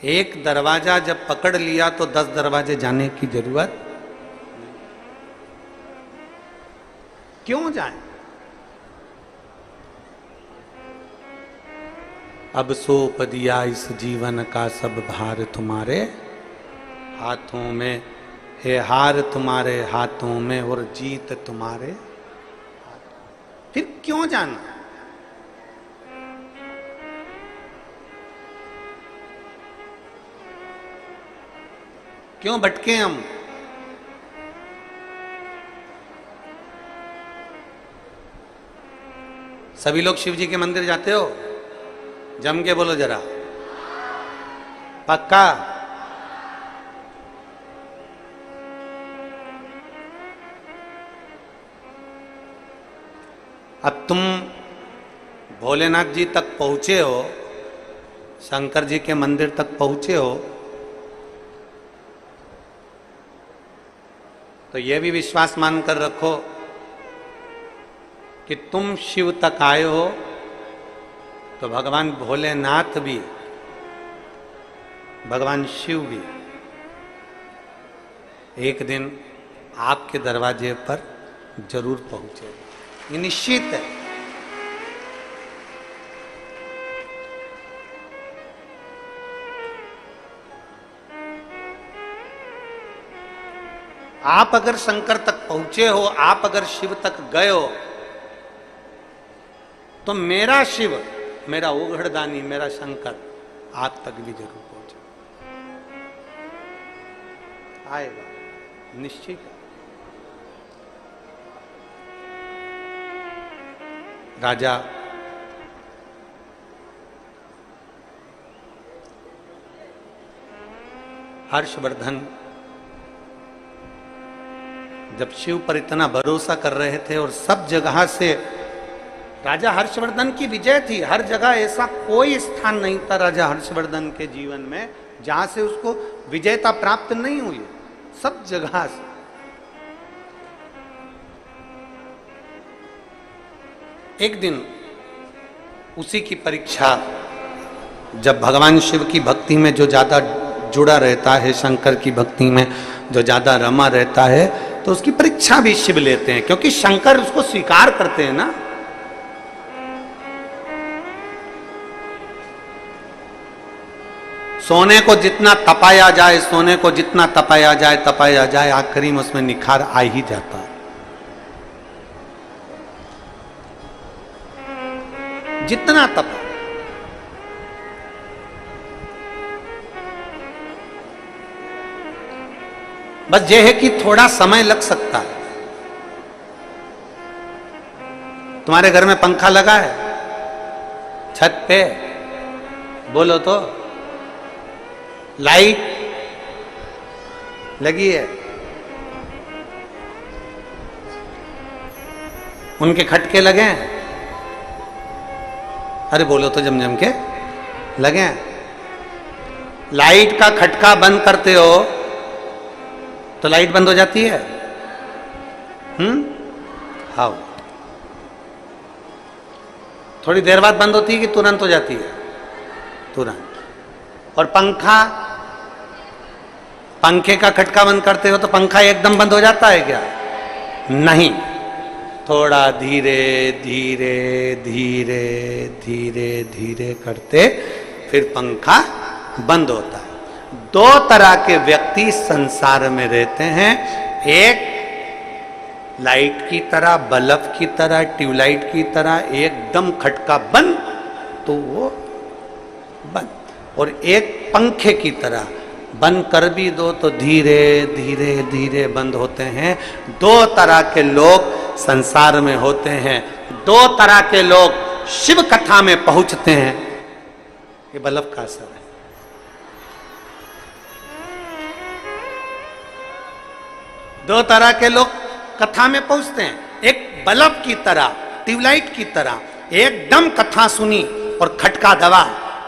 एक दरवाजा जब पकड़ लिया तो 10 दरवाजे जाने की जरूरत क्यों जाए। अब सौंप दिया इस जीवन का सब भार तुम्हारे हाथों में, हे हार तुम्हारे हाथों में और जीत तुम्हारे हाथों। फिर क्यों जाना। क्यों भटके हम। सभी लोग शिव जी के मंदिर जाते हो? जम के बोलो जरा, पक्का? अब तुम भोलेनाथ जी तक पहुंचे हो, शंकर जी के मंदिर तक पहुंचे हो, तो यह भी विश्वास मानकर रखो कि तुम शिव तक आए हो तो भगवान भोलेनाथ भी, भगवान शिव भी एक दिन आपके दरवाजे पर जरूर पहुंचे। ये निश्चित है। आप अगर शंकर तक पहुंचे हो, आप अगर शिव तक गए हो, तो मेरा शिव, मेरा ओघड़दानी, मेरा शंकर आप तक भी जरूर पहुंचे, आएगा, निश्चित है। राजा हर्षवर्धन जब शिव पर इतना भरोसा कर रहे थे और सब जगह से राजा हर्षवर्धन की विजय थी, हर जगह ऐसा कोई स्थान नहीं था राजा हर्षवर्धन के जीवन में जहां से उसको विजयता प्राप्त नहीं हुई, सब जगह से। एक दिन उसी की परीक्षा, जब भगवान शिव की भक्ति में जो ज्यादा जुड़ा रहता है, शंकर की भक्ति में जो ज्यादा रमा रहता है, तो उसकी परीक्षा भी शिव लेते हैं, क्योंकि शंकर उसको स्वीकार करते हैं ना। सोने को जितना तपाया जाए, सोने को जितना तपाया जाए, आखिरी में उसमें निखार आ ही जाता है। जितना तपा, बस यह है कि थोड़ा समय लग सकता है। तुम्हारे घर में पंखा लगा है छत पे? बोलो तो। लाइट लगी है? उनके खटके लगे हैं? अरे बोलो तो, जम जम के लगे हैं? लाइट का खटका बंद करते हो तो लाइट बंद हो जाती है। हाँ, थोड़ी देर बाद बंद होती है कि तुरंत हो जाती है? तुरंत। और पंखे का खटका बंद करते हो तो पंखा एकदम बंद हो जाता है क्या? नहीं, थोड़ा धीरे धीरे धीरे धीरे धीरे करते फिर पंखा बंद होता है। दो तरह के व्यक्ति संसार में रहते हैं, एक लाइट की तरह, बल्ब की तरह, ट्यूबलाइट की तरह एकदम खटका बंद तो वो बंद, और एक पंखे की तरह बंद कर भी दो तो धीरे धीरे धीरे बंद होते हैं। दो तरह के लोग संसार में होते हैं, दो तरह के लोग शिव कथा में पहुंचते हैं। ये बल्ब का असर है। दो तरह के लोग कथा में पहुंचते हैं, एक बल्ब की तरह, ट्यूबलाइट की तरह एकदम कथा सुनी और खटका दबा,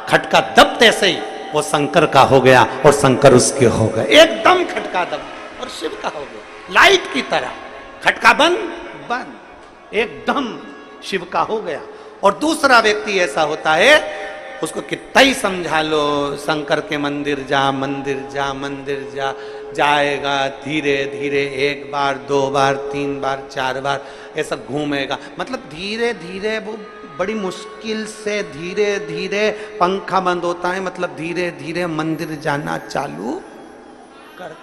खटका दबते से ही वो शंकर का हो गया और शंकर उसके हो गए। एकदम खटका दबा और शिव का हो गया। लाइट की तरह खटका बंद बंद, एकदम शिव का हो गया। और दूसरा व्यक्ति ऐसा होता है, उसको कितना ही समझा लो, शंकर के मंदिर जा, मंदिर जा, मंदिर जा, जाएगा धीरे धीरे, एक बार, दो बार, तीन बार, चार बार ऐसा घूमेगा। मतलब धीरे धीरे वो बड़ी मुश्किल से धीरे धीरे पंखा बंद होता है, मतलब धीरे धीरे मंदिर जाना चालू कर।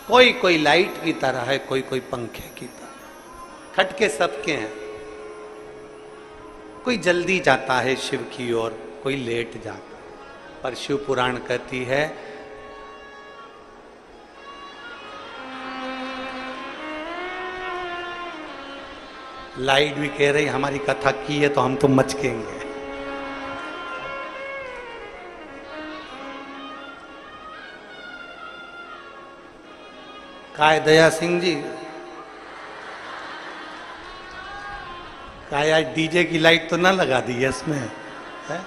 कोई कोई लाइट की तरह है, कोई कोई पंखे की तरह। खटके सबके हैं, कोई जल्दी जाता है शिव की ओर, कोई लेट जाता। पर शिव पुराण कहती है लाइट भी कह रही हमारी कथा की है तो हम तो मचकेंगे। काय दया सिंह जी, काय आज डीजे की लाइट तो ना लगा दी है इसमें है?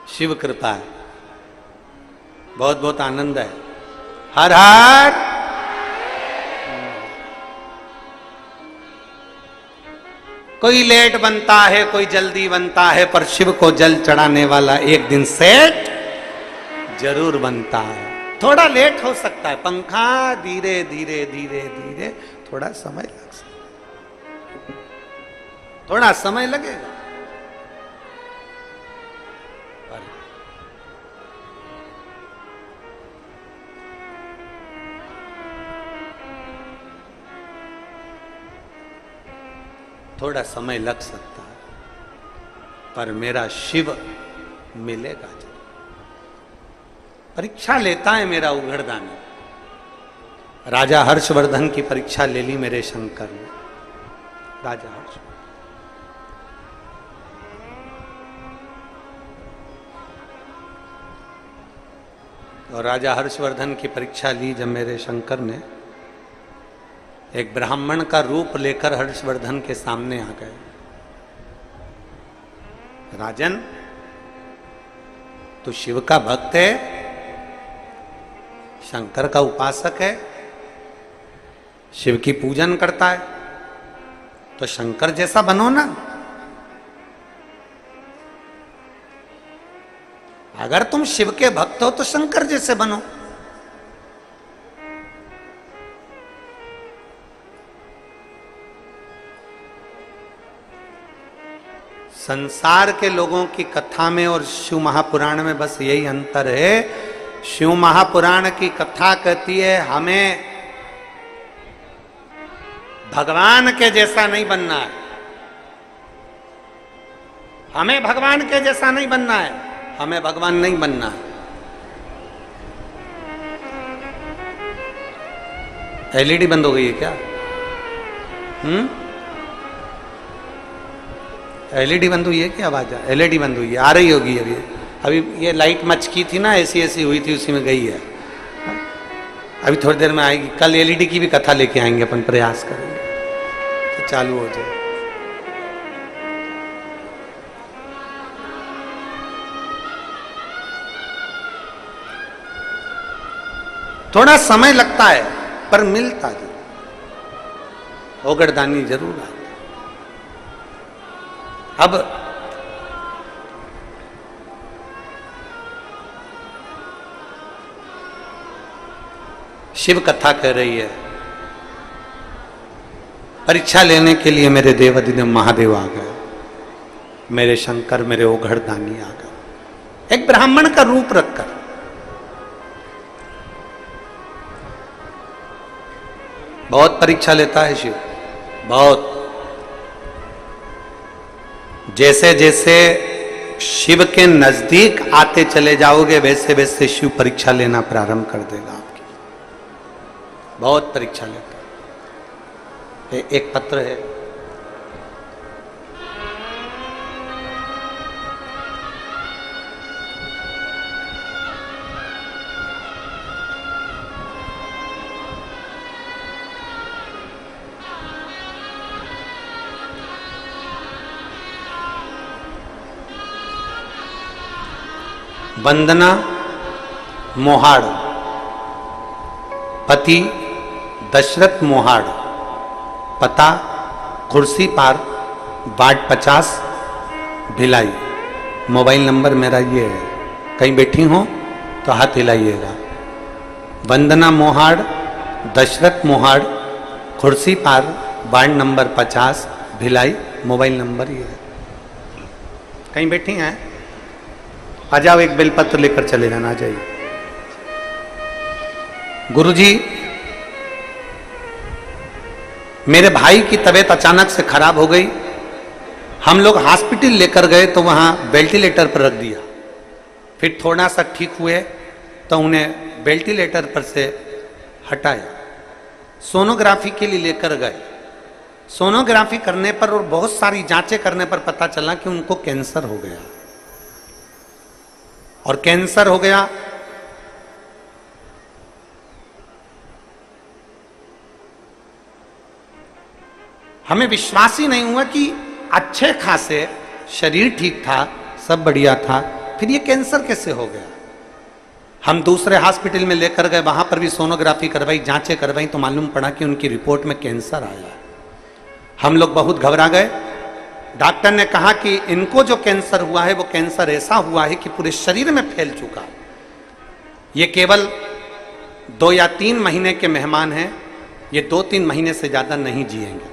शिव कृपा है, बहुत बहुत आनंद है। हर हर कोई लेट बनता है, कोई जल्दी बनता है, पर शिव को जल चढ़ाने वाला एक दिन सेठ जरूर बनता है। थोड़ा लेट हो सकता है, पंखा धीरे धीरे धीरे धीरे थोड़ा समय लग सकता, थोड़ा समय लगेगा। थोड़ा समय लग सकता है, पर मेरा शिव मिलेगा जरूर। परीक्षा लेता है मेरा उघड़दानी। राजा हर्षवर्धन की परीक्षा ले ली मेरे शंकर ने। राजा हर्ष, और राजा हर्षवर्धन की परीक्षा ली जब मेरे शंकर ने, एक ब्राह्मण का रूप लेकर हर्षवर्धन के सामने आ गए। राजन, तू शिव का भक्त है, शंकर का उपासक है, शिव की पूजन करता है, तो शंकर जैसा बनो ना। अगर तुम शिव के भक्त हो तो शंकर जैसे बनो। संसार के लोगों की कथा में और शिव महापुराण में बस यही अंतर है। शिव महापुराण की कथा कहती है हमें भगवान के जैसा नहीं बनना है, हमें भगवान के जैसा नहीं बनना है, हमें भगवान नहीं बनना है। एलईडी बंद हो गई है क्या? एलईडी बंद हुई है क्या? आवाज एलईडी बंद हुई है, आ रही होगी अभी। अभी ये लाइट मचकी थी ना, ऐसी ऐसी हुई थी, उसी में गई है। अभी थोड़ी देर में आएगी। कल एलईडी की भी कथा लेके आएंगे, अपन प्रयास करेंगे तो चालू हो जाए। थोड़ा समय लगता है पर मिलता जरूर, ओगड़दानी जरूर आता। अब शिव कथा कह रही है, परीक्षा लेने के लिए मेरे देवाधिदेव महादेव आ गए, मेरे शंकर, मेरे ओघड़दानी आ गए, एक ब्राह्मण का रूप रखकर। बहुत परीक्षा लेता है शिव, बहुत। जैसे जैसे शिव के नजदीक आते चले जाओगे वैसे वैसे शिव परीक्षा लेना प्रारंभ कर देगा आपकी। बहुत परीक्षा लेता है। एक पत्र है, वंदना मोहाड़, पति दशरथ मोहाड़, पता कुर्सी पार, वार्ड 50, भिलाई। मोबाइल नंबर मेरा ये है, कहीं बैठी हो तो हाथ हिलाइएगा। वंदना मोहाड़, Dashrath Mohad, Kursipar, ward number 50, Bhilai. Mobile number ये है। कहीं बैठी हैं? आ जाओ, एक बेलपत्र लेकर चले जाना। आ जाइए। गुरुजी, मेरे भाई की तबीयत अचानक से खराब हो गई, हम लोग हॉस्पिटल लेकर गए तो वहां वेंटिलेटर पर रख दिया। फिर थोड़ा सा ठीक हुए तो उन्हें वेंटिलेटर पर से हटाया, सोनोग्राफी के लिए लेकर गए। सोनोग्राफी करने पर और बहुत सारी जांचें करने पर पता चला कि उनको कैंसर हो गया। और कैंसर हो गया हमें विश्वास ही नहीं हुआ कि अच्छे खासे शरीर ठीक था, सब बढ़िया था, फिर ये कैंसर कैसे हो गया। हम दूसरे हॉस्पिटल में लेकर गए, वहां पर भी सोनोग्राफी करवाई, जांचें करवाई तो मालूम पड़ा कि उनकी रिपोर्ट में कैंसर आया। हम लोग बहुत घबरा गए। डॉक्टर ने कहा कि इनको जो कैंसर हुआ है वो कैंसर ऐसा हुआ है कि पूरे शरीर में फैल चुका है, ये केवल 2 या 3 महीने के मेहमान हैं, ये 2-3 महीने से ज्यादा नहीं जिएंगे,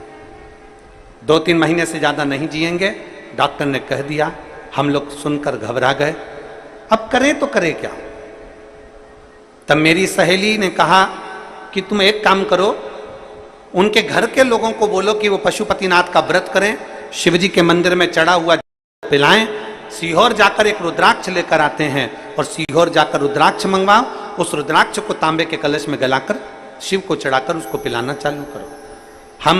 2-3 महीने से ज्यादा नहीं जिएंगे, डॉक्टर ने कह दिया। हम लोग सुनकर घबरा गए, अब करें तो करें क्या। तब मेरी सहेली ने कहा कि तुम एक काम करो, उनके घर के लोगों को बोलो कि वो पशुपतिनाथ का व्रत करें, शिवजी के मंदिर में चढ़ा हुआ पिलाएं, सीहोर जाकर एक रुद्राक्ष लेकर आते हैं और सीहोर जाकर रुद्राक्ष मंगवाओ, उस रुद्राक्ष को तांबे के कलश में गलाकर शिव को चढ़ाकर उसको पिलाना चालू करो। हम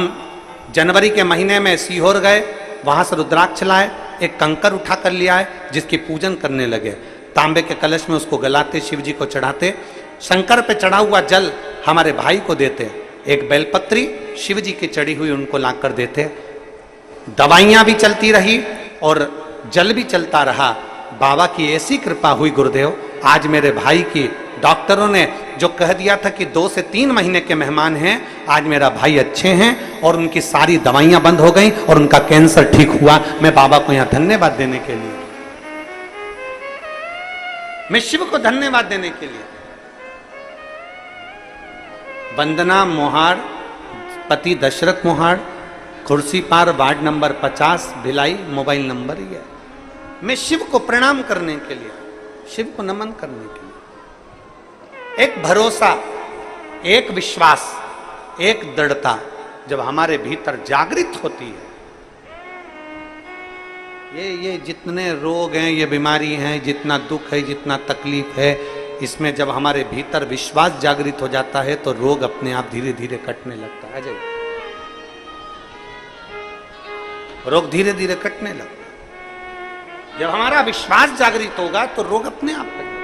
जनवरी के महीने में सीहोर गए, वहां से रुद्राक्ष लाए, एक कंकर उठा कर लिया है जिसकी पूजन करने लगे। तांबे के कलश में उसको गलाते, शिव जी को चढ़ाते, शंकर पे चढ़ा हुआ जल हमारे भाई को देते, एक बेलपत्री शिव जी की चढ़ी हुई उनको लाकर देते। दवाइयां भी चलती रही और जल भी चलता रहा। बाबा की ऐसी कृपा हुई गुरुदेव, आज मेरे भाई की डॉक्टरों ने जो कह दिया था कि 2 से 3 महीने के मेहमान हैं, आज मेरा भाई अच्छे हैं और उनकी सारी दवाइयां बंद हो गई और उनका कैंसर ठीक हुआ। मैं बाबा को यहां धन्यवाद देने के लिए, मैं शिव को धन्यवाद देने के लिए। वंदना मोहाड़, पति Dashrath Mohad, Kursipar, ward number 50, Bhilai. Mobile number ये। मैं शिव को प्रणाम करने के लिए, शिव को नमन करने के लिए, एक भरोसा, एक विश्वास, एक दृढ़ता जब हमारे भीतर जागृत होती है, ये जितने रोग हैं, ये बीमारी हैं, जितना दुख है, जितना तकलीफ है, इसमें जब हमारे भीतर विश्वास जागृत हो जाता है तो रोग अपने आप धीरे धीरे कटने लगता है। अजय, रोग धीरे धीरे कटने लगता है। जब हमारा विश्वास जागृत होगा तो रोग अपने आप कटेगा।